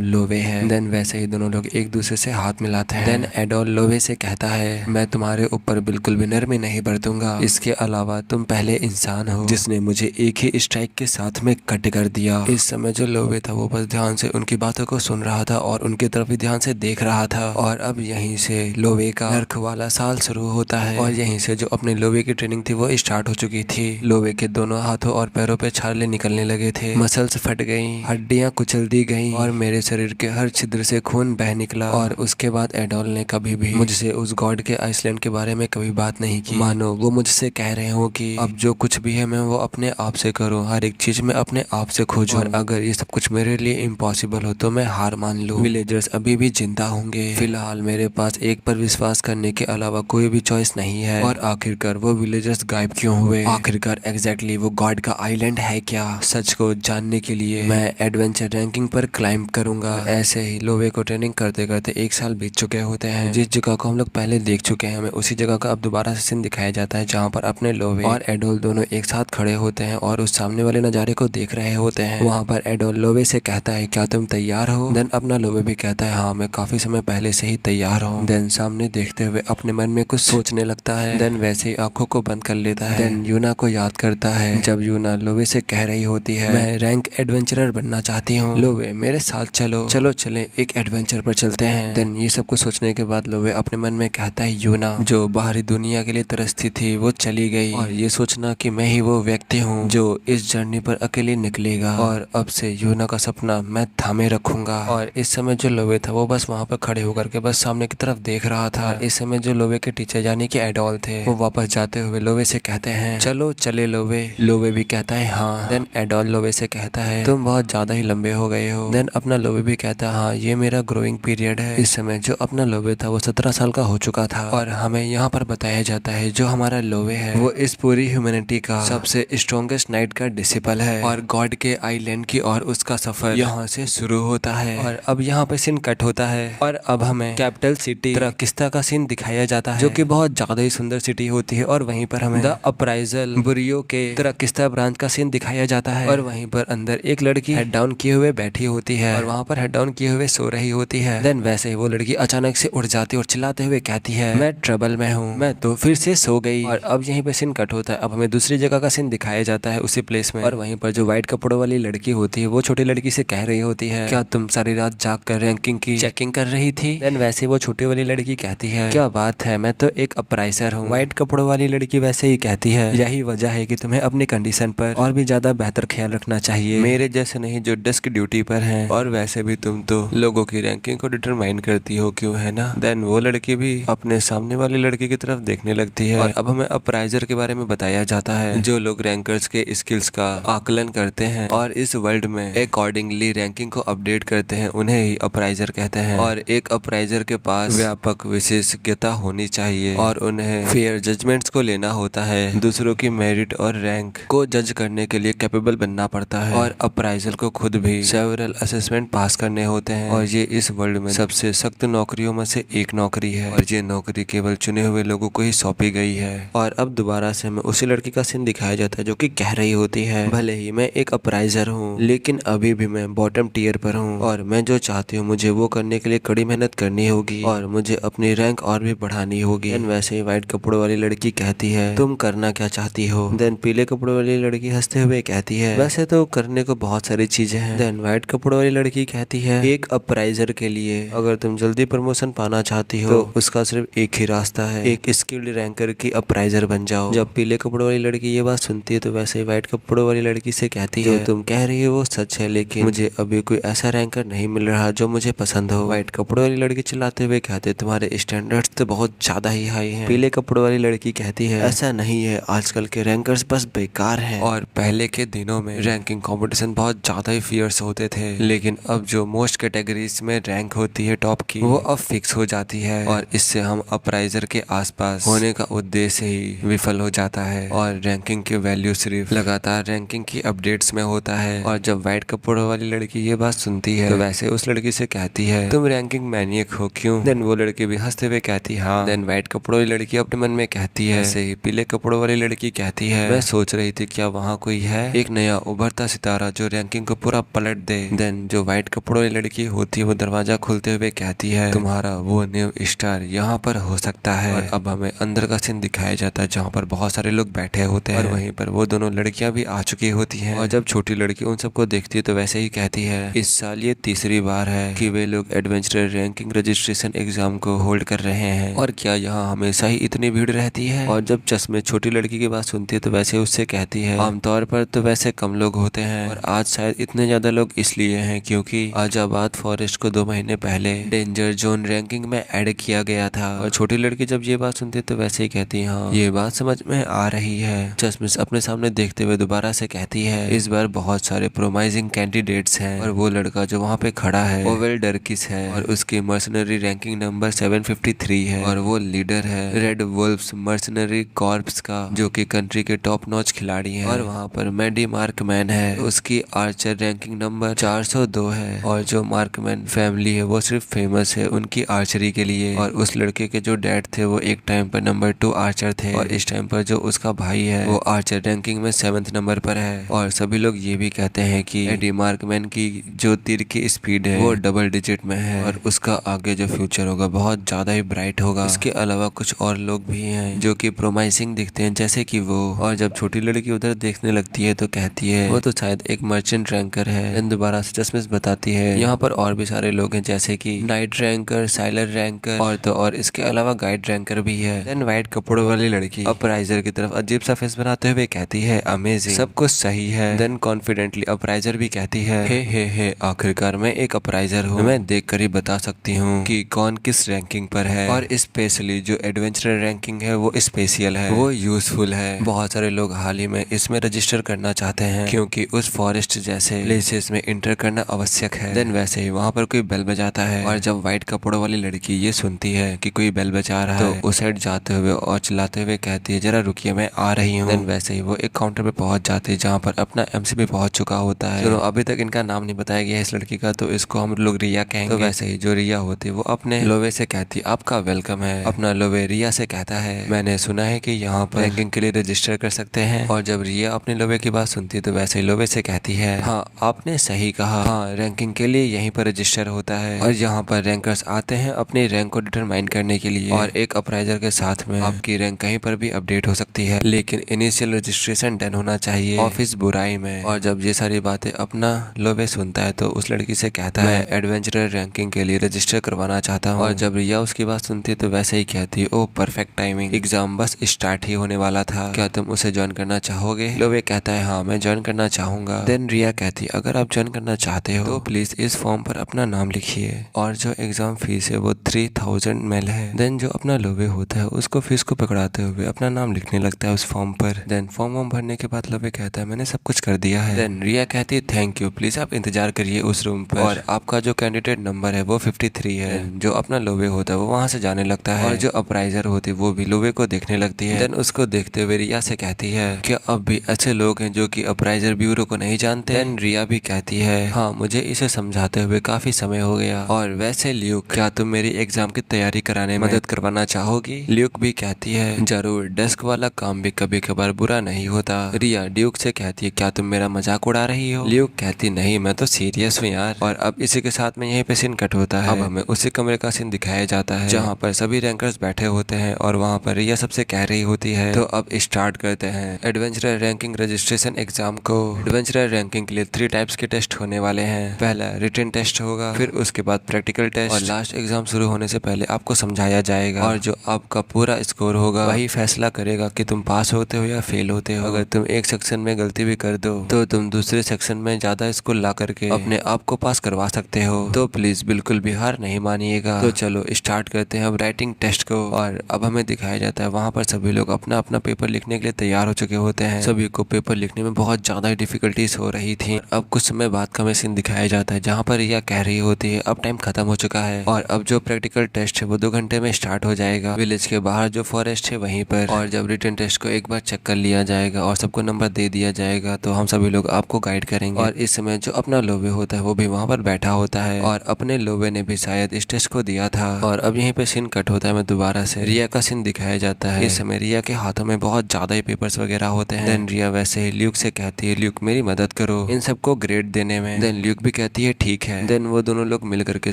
लोवे है। देन वैसे ही दोनों लोग एक दूसरे से हाथ मिलाते हैं। देन एडोल लोवे से कहता है मैं तुम्हारे ऊपर बिल्कुल भी नरमी नहीं बरतूंगा। इसके अलावा तुम पहले इंसान हो जिसने मुझे एक ही स्ट्राइक के साथ में कट कर दिया। इस समय जो लोवे था वो बस ध्यान से उनकी बातों को सुन रहा था और उनकी तरफ भी ध्यान से देख रहा था। और अब यहीं से लोवे का नर्क वाला साल शुरू होता है और यहीं से जो अपने लोवे की ट्रेनिंग थी वो स्टार्ट हो चुकी थी। लोवे के दोनों हाथों और पैरों पे छाले निकलने लगे थे, मसल्स फट गईं, हड्डियां कुचल दी गईं और मेरे शरीर के हर छिद्र से खून बह निकला। और उसके बाद एडोल ने कभी भी मुझसे उस गॉड के आइसलैंड के बारे में कभी बात नहीं की। मानो वो मुझसे कह रहे हो कि अब जो कुछ भी है मैं वो अपने आप से करूं, हर एक चीज में अपने आप से खोजूं। और अगर ये सब कुछ मेरे लिए इम्पॉसिबल हो तो मैं हार मान लूं। विलेजर्स अभी भी जिंदा होंगे। फिलहाल मेरे पास एक पर विश्वास करने के अलावा कोई भी चॉइस नहीं है। और आखिरकार वो विलेजर्स गायब क्यों हुए। आखिरकार एग्जैक्टली वो गॉड का आइलैंड है क्या। सच को जानने के लिए मैं एडवेंचर रैंकिंग पर क्लाइंब करूंगा। ऐसे ही लोवे को ट्रेनिंग करते करते 1 साल बीत चुके होते हैं। जिस जगह को हम लोग पहले देख चुके हैं हमें उसी जगह का अब दोबारा से सीन दिखाया जाता है जहाँ पर अपने लोवे और एडोल दोनों एक साथ खड़े होते हैं और उस सामने वाले नज़ारे को देख रहे होते हैं। वहाँ पर एडोल लोवे से कहता है क्या तुम तैयार हो। देन अपना लोवे भी कहता है हाँ मैं काफी समय पहले से ही तैयार हूँ। देन सामने देखते हुए अपने मन में कुछ सोचने लगता है। देन वैसे ही आंखों को बंद कर लेता है। देन यूना को याद करता है जब यूना लोवे से कह रही होती है मैं रैंक एडवेंचरर बनना चाहती हूँ, लोवे मेरे साथ चलो। चलो चले एक एडवेंचर पर चलते हैं। देन ये सब कुछ सोचने के बाद लोवे अपने मन में कहता है यूना जो बाहरी दुनिया के लिए तरसती थी वो चली गई और ये सोचना कि मैं ही वो व्यक्ति हूँ जो इस जर्नी पर अकेले निकलेगा और अब से यूना का सपना मैं थामे रखूंगा। और इस समय जो लोवे था वो बस वहाँ पर खड़े होकर के बस सामने की तरफ देख रहा था। इस समय जो लोवे के टीचर यानी कि एडोल थे वो वापस जाते हुए लोवे से कहते हैं चलो चले लोवे। लोवे भी कहता है हाँ। देन एडोल लोवे से कहता है तुम बहुत ज्यादा ही लंबे हो गए हो। देन अपना लोवे भी कहता है हाँ ये मेरा ग्रोइंग पीरियड है। इस समय जो अपना लोवे था वो 17 साल का हो चुका था और हमें यहाँ पर बताया जाता है जो हमारा लोवे है वो इस पूरी ह्यूमैनिटी का सबसे स्ट्रॉन्गेस्ट नाइट का डिसिपल है और गॉड के आइलैंड की और उसका सफर यहाँ से शुरू होता है। और अब यहाँ पे सीन कट होता है और अब हमें कैपिटल सिटी तराकिस्ता का सीन दिखाया जाता है जो कि बहुत ज्यादा ही सुंदर सिटी होती है। और वहीं पर हमें द अपराइजल बुरियो के तराकिस्ता ब्रांच का सीन दिखाया जाता है और वहीं पर अंदर एक लड़की हेड डाउन किए हुए बैठी होती है और वहाँ पर हेड डाउन किए हुए सो रही होती है। देन वैसे ही वो लड़की अचानक से उठ जाती और चिल्लाते हुए कहती है मैं ट्रबल में हूँ, मैं तो फिर से सो गई। और अब यहीं पे सीन कट होता है। अब हमें दूसरी जगह का सीन दिखाया जाता है उसी प्लेस में और वहीं पर जो व्हाइट कपड़ों वाली लड़की होती है वो छोटी लड़की से कह रही होती है क्या तुम सारी रात जाग कर रैंकिंग की चेकिंग कर रही थी। देन वैसे वो छोटी वाली लड़की कहती है क्या बात है मैं तो एक अपराइजर हूँ। व्हाइट कपड़ों वाली लड़की वैसे ही कहती है यही वजह है कि तुम्हें अपनी कंडीशन पर और भी ज्यादा बेहतर ख्याल रखना चाहिए। मेरे जैसे नहीं जो डेस्क ड्यूटी पर हैं और और वैसे भी तुम तो लोगों की रैंकिंग को डिटरमाइन करती हो क्यों, है ना। देन वो लड़की भी अपने सामने वाली लड़की की तरफ देखने लगती है और अब हमें अप्राइजर के बारे में बताया जाता है, जो लोग रैंकर्स के स्किल्स का आकलन करते हैं और इस वर्ल्ड में अकॉर्डिंगली रैंकिंग को अपडेट करते हैं, उन्हें ही अप्राइजर कहते हैं। और एक अप्राइजर के पास व्यापक विशेषज्ञता होनी चाहिए और उन्हें फेयर जजमेंट्स को लेना होता है। दूसरों की मेरिट और रैंक को जज करने के लिए कैपेबल बनना पड़ता है और अप्राइजर को खुद भी सेवरल असेसमेंट पास करने होते हैं। और ये इस वर्ल्ड में सबसे सख्त नौकरियों में से एक नौकरी है और ये नौकरी केवल चुने हुए लोगों को ही सौंपी गई है। और अब दोबारा से हमें उसी लड़की का सीन दिखाया जाता है जो कि कह रही होती है, भले ही मैं एक अप्राइजर हूँ लेकिन अभी भी मैं बॉटम टीयर पर हूँ और मैं जो चाहती हूँ मुझे वो करने के लिए कड़ी मेहनत करनी होगी और मुझे अपनी रैंक और भी बढ़ानी होगी। देन वैसे ही व्हाइट कपड़ों वाली लड़की कहती है, तुम करना क्या चाहती हो। देन पीले कपड़ों वाली लड़की हंसते हुए कहती है, वैसे तो करने को बहुत सारी चीजें हैं। देन व्हाइट कपड़ों वाली लड़की कहती है, एक अप्राइजर के लिए अगर तुम जल्दी प्रमोशन पाना चाहती हो तो उसका सिर्फ एक ही रास्ता है, एक स्किल्ड रैंकर की अप्राइजर बन जाओ। जब पीले कपड़ों वाली लड़की ये बात सुनती है तो वैसे ही व्हाइट कपड़ों वाली लड़की से कहती है, तुम कह रही हो वो सच है लेकिन मुझे अभी कोई ऐसा रैंकर नहीं मिल रहा जो मुझे पसंद हो। व्हाइट कपड़ों वाली लड़की चिल्लाते हुए कहते, तुम्हारे स्टैंडर्ड्स तो बहुत ज्यादा ही हाई हैं। पीले कपड़ों वाली लड़की कहती है, ऐसा नहीं है, आजकल के रैंकर्स बस बेकार हैं। और पहले के दिनों में रैंकिंग कंपटीशन बहुत ज्यादा ही फियर्स होते थे लेकिन अब जो मोस्ट कैटेगरीज में रैंक होती है टॉप की, वो अब फिक्स हो जाती है और इससे हम अप्राइजर के आसपास होने का उद्देश्य ही विफल हो जाता है और रैंकिंग की वैल्यू सिर्फ लगातार रैंकिंग की अपडेट्स में होता है। और जब व्हाइट कपड़ों वाली लड़की ये बात सुनती है तो वैसे उस लड़की से कहती है, तुम रैंकिंग मैनियक हो क्यों। देन वो लड़की भी हंसते हुए कहती, हाँ। देन व्हाइट कपड़ों वाली लड़की अपने मन में कहती है, ऐसे ही पीले कपड़ों वाली लड़की कहती है, मैं सोच रही थी क्या वहाँ कोई है, एक नया उभरता सितारा जो रैंकिंग को पूरा पलट दे। देन जो व्हाइट कपड़ों वाली लड़की होती है वो दरवाजा खोलते हुए कहती है, तुम्हारा वो न्यू स्टार यहाँ पर हो सकता है। और अब हमें अंदर का सीन दिखाया जाता है जहाँ पर बहुत सारे लोग बैठे होते हैं और वहीं पर वो दोनों लड़कियां भी आ चुकी होती हैं। और जब छोटी लड़की उन सबको देखती है तो वैसे ही कहती है, इस साल ये तीसरी बार है कि वे लोग एडवेंचरर रैंकिंग रजिस्ट्रेशन एग्जाम को होल्ड कर रहे हैं और क्या यहाँ हमेशा ही इतनी भीड़ रहती है। और जब चश्मे छोटी लड़की की बात सुनती है तो वैसे उससे कहती है, आमतौर पर तो वैसे कम लोग होते हैं और आज शायद इतने ज्यादा लोग इसलिए हैं क्योंकि आजाबाद फॉरेस्ट को 2 महीने पहले डेंजर जोन रैंकिंग में ऐड किया गया था। और छोटी लड़की जब ये बात सुनती है तो वैसे ही कहती है, हाँ ये बात समझ में आ रही है। चश्मिश अपने सामने देखते हुए दोबारा से कहती है, इस बार बहुत सारे प्रोमाइजिंग कैंडिडेट्स हैं और वो लड़का जो वहाँ पे खड़ा है ओवेल डर्किस है और उसकी मर्सनरी रैंकिंग नंबर 753 है और वो लीडर है रेड वुल्फ्स मर्सनरी कॉर्प्स का जो कि कंट्री के टॉप नॉच खिलाड़ी है। और वहाँ पर मैडी मार्कमैन है, उसकी आर्चर रैंकिंग नंबर 402 है और जो मार्कमैन फैमिली है वो सिर्फ फेमस है उनकी आर्चरी के लिए। और उस लड़के के जो डैड थे वो एक टाइम पर नंबर 2 आर्चर थे और इस टाइम पर जो उसका भाई है वो आर्चर रैंकिंग में 7th नंबर पर है। और सभी लोग ये भी कहते हैं कि एडी मार्कमैन की जो तीर की स्पीड है वो डबल डिजिट में है और उसका आगे जो फ्यूचर होगा बहुत ज्यादा ही ब्राइट होगा। इसके अलावा कुछ और लोग भी हैं जो कि प्रोमाइसिंग दिखते हैं जैसे कि वो। और जब छोटी लड़की उधर देखने लगती है तो कहती है, वो तो शायद एक मर्चेंट रैंकर है। दोबारा से चश्मिश बताती है, यहाँ पर और भी सारे लोग हैं जैसे कि नाइट रैंकर, साइलर रैंकर और तो और इसके अलावा गाइड रैंकर भी है। देन व्हाइट कपड़ों वाली लड़की अप्राइजर की तरफ अजीब सा फेस बनाते हुए कहती है, अमेजिंग, सब कुछ सही है। देन कॉन्फिडेंटली अप्राइजर भी कहती है, हे आखिरकार मैं एक अप्राइजर हूँ, मैं देख कर ही बता सकती हूँ कि कौन किस रैंकिंग पर है और स्पेशली जो एडवेंचरर रैंकिंग है वो स्पेशल है, वो यूजफुल है। बहुत सारे लोग हाल ही में इसमें रजिस्टर करना चाहते हैं क्योंकि उस फॉरेस्ट जैसे प्लेसेस में इंटर करना आवश्यक है। देन वैसे ही वहाँ पर कोई बेल बजाता है और जब व्हाइट कपड़ों वाली लड़की ये सुनती है कि कोई बेल बजा रहा है तो उस साइड जाते हुए और चिल्लाते हुए कहती है, जरा रुकिए मैं आ रही हूँ। देन वैसे ही वो एक काउंटर पे पहुंच जाती है जहाँ पर अपना MC भी पहुंच चुका होता है। चलो अभी तक इनका नाम नहीं बताया गया है इस लड़की का, तो इसको हम लोग रिया कहेंगे। तो वैसे ही जो रिया होती है वो अपने लोवे से कहती है, आपका वेलकम है। अपना लोवे रिया से कहता है, मैंने सुना है कि यहाँ पर रैंकिंग के लिए रजिस्टर कर सकते हैं। और जब रिया अपने लोवे की बात सुनती है तो वैसे ही लोवे से कहती है, हाँ आपने सही कहा, हाँ रैंकिंग के लिए यहीं पर रजिस्टर होता है और यहाँ पर रैंकर्स आते हैं अपनी रैंक को डिटरमाइन करने के लिए और एक अप्राइजर के साथ में आपकी रैंक कहीं पर भी अपडेट हो सकती है, लेकिन इनिशियल रजिस्ट्रेशन डन होना चाहिए ऑफिस बुराई में। और जब ये सारी बातें अपना लोवे सुनता है तो उस लड़की से कहता है, मैं एडवेंचरर रैंकिंग के लिए रजिस्टर करवाना चाहता हूँ। और जब रिया उसकी बात सुनती है तो वैसे ही कहती है, ओह परफेक्ट टाइमिंग, एग्जाम बस स्टार्ट ही होने वाला था, क्या तुम उसे ज्वाइन करना चाहोगे। लोवे कहता है, हाँ मैं ज्वाइन करना चाहूंगा। देन रिया कहती है, अगर आप ज्वाइन करना चाहते हो तो प्लीज इस फॉर्म पर अपना नाम लिखिए और जो एग्जाम फीस है वो 3000 मेल है। देन जो अपना लोवे होता है उसको फीस को पकड़ाते हुए अपना नाम लिखने लगता है उस फॉर्म पर। देन फॉर्म भरने के बाद लोवे कहता है मैंने सब कुछ कर दिया है। देन रिया कहती है थैंक यू, प्लीज आप इंतजार करिए उस रूम पर और आपका जो कैंडिडेट नंबर है वो 53 है। जो अपना लोवे होता है वो वहाँ से जाने लगता है और जो अप्राइजर होती है वो भी लोवे को देखने लगती है। देन उसको देखते हुए रिया से कहती है क्या अब भी अच्छे लोग हैं जो कि अप्राइजर ब्यूरो को नहीं जानते। देन रिया भी कहती है हाँ मुझे इसे समझाते हुए काफी समय हो गया और वैसे ल्यूक क्या तुम मेरी एग्जाम की तैयारी कराने में मदद करवाना चाहोगी। ल्यूक भी कहती है जरूर, डेस्क वाला काम भी कभी कभार बुरा नहीं होता। रिया ड्यूक से कहती है क्या तुम मेरा मजाक उड़ा रही हो। ल्यूक कहती नहीं मैं तो सीरियस हूँ यार। और अब इसी के साथ में यहीं पे सीन कट होता है। अब हमें उसी कमरे का सीन दिखाया जाता है जहाँ पर सभी रैंकर्स बैठे होते हैं और वहाँ पर रिया सबसे कह रही होती है तो अब स्टार्ट करते हैं एडवेंचरर रैंकिंग रजिस्ट्रेशन एग्जाम को। एडवेंचरर रैंकिंग के लिए 3 टाइप्स के टेस्ट होने वाले हैं। पहला रिटन टेस्ट होगा, फिर उसके बाद प्रैक्टिकल टेस्ट और लास्ट एग्जाम शुरू होने से पहले आपको समझाया जाएगा और जो आपका पूरा स्कोर होगा वही फैसला करेगा कि तुम पास होते हो या फेल होते हो। अगर तुम एक सेक्शन में गलती भी कर दो तो तुम दूसरे सेक्शन में ज्यादा स्कोर ला करके अपने आप को पास करवा सकते हो। तो प्लीज बिल्कुल भी हार नहीं मानिएगा। तो चलो स्टार्ट करते हैं अब राइटिंग टेस्ट को। और अब हमें दिखाया जाता है वहाँ पर सभी लोग अपना अपना पेपर लिखने के लिए तैयार हो चुके होते हैं। सभी को पेपर लिखने में बहुत ज्यादा डिफिकल्टीज हो रही थी। अब कुछ समय बाद का हमें सीन दिखाया जाता है जहाँ पर रिया कह रही होती है अब टाइम खत्म हो चुका है और अब जो प्रैक्टिकल टेस्ट है वो 2 घंटे में स्टार्ट हो जाएगा विलेज के बाहर जो फॉरेस्ट है वहीं पर। और जब रिटन टेस्ट को एक बार चेक कर लिया जाएगा और सबको नंबर दे दिया जाएगा तो हम सभी लोग आपको गाइड करेंगे। और इस समय जो अपना लोवे होता है वो भी वहाँ पर बैठा होता है और अपने लोवे ने भी शायद इस टेस्ट को दिया था। और अब यहीं पे सीन कट होता है, मैं दोबारा से रिया का सीन दिखाया जाता है। इस समय रिया के हाथों में बहुत ज्यादा ही पेपर्स वगैरह होते हैं। देन रिया वैसे ही ल्यूक से कहती है ल्यूक मेरी मदद करो इन सबको ग्रेड देने में। देन ल्यूक भी कहती है ठीक है। देन वो दोनों लोग मिल करके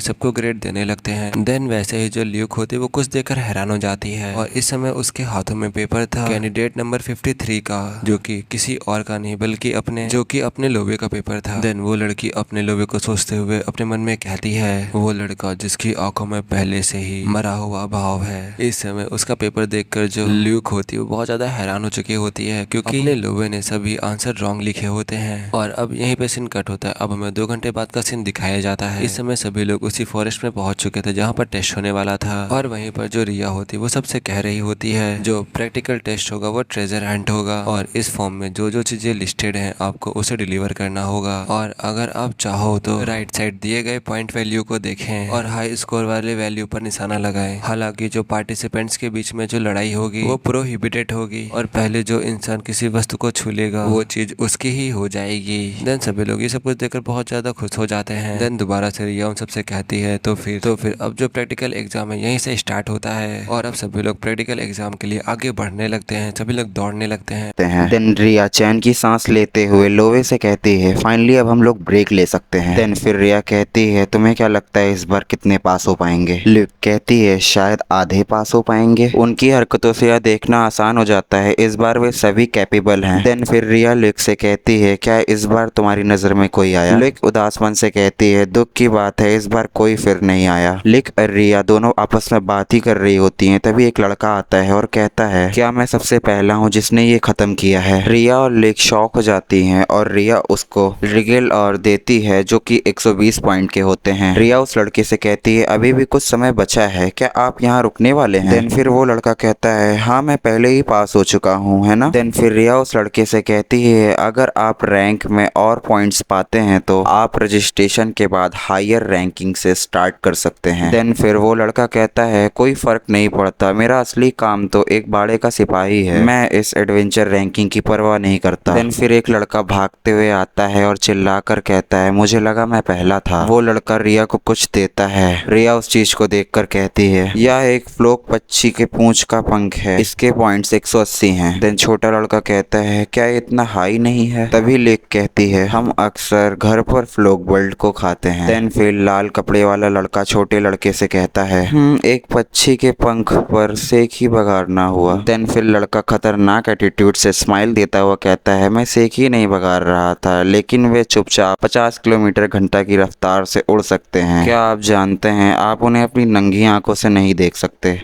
सबको ग्रेड देने लगते हैं। देन वैसे ही जो ल्यूक होती है वो कुछ देखकर हैरान हो जाती है और इस समय उसके हाथों में पेपर था कैंडिडेट नंबर 53 का जो कि किसी और का नहीं बल्कि अपने लोवे का पेपर था। देन वो लड़की अपने लोवे को सोचते हुए अपने मन में कहती है वो लड़का जिसकी आंखों में पहले से ही मरा हुआ भाव है। इस समय उसका पेपर देखकर जो ल्यूक होती है वो बहुत ज्यादा हैरान हो चुकी होती है क्योंकि अपने लोवे ने सभी आंसर रॉन्ग लिखे होते हैं। और अब यहीं पे सीन कट होता है। अब हमें 2 घंटे बाद का सीन दिखाया जाता है। इस समय सभी लोग उसी फॉरेस्ट में पहुंच चुके थे जहाँ पर टेस्ट होने वाला था और वहीं पर जो रिया होती है वो सबसे कह रही होती है जो प्रैक्टिकल टेस्ट होगा वो ट्रेजर हंट होगा और इस फॉर्म में जो जो चीजें लिस्टेड हैं आपको उसे डिलीवर करना होगा। और अगर आप चाहो तो राइट साइड दिए गए पॉइंट वैल्यू को देखें और हाई स्कोर वाले वैल्यू पर निशाना लगाएं। हालांकि जो पार्टिसिपेंट्स के बीच में जो लड़ाई होगी वो प्रोहिबिटेड होगी और पहले जो इंसान किसी वस्तु को छू लेगा वो चीज उसकी ही हो जाएगी। देन सभी लोग ये सब कुछ देखकर बहुत ज्यादा खुश हो जाते हैं। देन दोबारा से रिया उन सबसे कहती है तो फिर अब जो प्रैक्टिकल एग्जाम है यहीं से स्टार्ट होता है और अब सभी लोग प्रैक्टिकल एग्जाम के लिए आगे बढ़ने लगते हैं। सभी लोग दौड़ने लगते हैं। देन रिया चैन की सांस लेते हुए लोवे से कहती है फाइनली अब हम लोग ब्रेक ले सकते हैं। देन फिर रिया कहती है तुम्हें क्या लगता है इस बार कितने पास हो पाएंगे। ल्यूक कहती है शायद आधे पास हो पाएंगे। उनकी हरकतों से यह देखना आसान हो जाता है इस बार वे सभी कैपेबल हैं। देन फिर रिया ल्यूक से कहती है क्या इस बार तुम्हारी नजर में कोई आया। ल्यूक उदास मन से कहती है दुख की बात है इस बार कोई फिर नहीं आया। ल्यूक और रिया दोनों आपस में बात ही कर रही होती हैं तभी एक लड़का आता है और कहता है क्या मैं सबसे पहला हूँ जिसने ये खत्म किया है। रिया और ल्यूक शॉक हो जाती हैं और रिया उसको रिगेल और देती है जो कि 120 पॉइंट के होते हैं। रिया उस लड़के से कहती है अभी भी कुछ समय बचा है क्या आप यहाँ रुकने वाले हैं। देन फिर वो लड़का कहता है हाँ मैं पहले ही पास हो चुका हूँ है ना। देन फिर रिया उस लड़के से कहती है अगर आप रैंक में और पॉइंट्स पाते हैं तो आप रजिस्ट्रेशन के बाद हायर रैंकिंग से स्टार्ट कर सकते हैं। देन फिर वो लड़का कहता है कोई फर्क नहीं पड़ता मेरा असली काम तो एक बाड़े का सिपाही है मैं इस एडवेंचर रैंकिंग की परवाह नहीं करता। देन फिर एक लड़का भागते हुए आता है और चिल्लाकर कहता है मुझे लगा मैं पहला था। वो लड़का रिया को कुछ देता है। रिया उस चीज को देखकर कहती है यह एक फ्लोक पक्षी के पूंछ का पंख है इसके पॉइंट्स 180 हैं। देन छोटा लड़का कहता है क्या ये इतना हाई नहीं है। तभी लेक कहती है हम अक्सर घर पर फ्लोक बर्ड को खाते हैं। देन फिर लाल कपड़े वाला लड़का छोटे लड़के से कहता है एक पक्षी के पंख पर सेक ही बगाड़ना हुआ। देन फिर लड़का खतरनाक एटीट्यूड से स्माइल देता हुआ कहता है मैं सेक ही नहीं बगाड़ रहा था लेकिन वे चुपचाप 50 किलोमीटर घंटा की रफ्तार से उड़ सकते हैं। क्या आप जानते हैं आप उन्हें अपनी नंगी आंखों से नहीं देख सकते।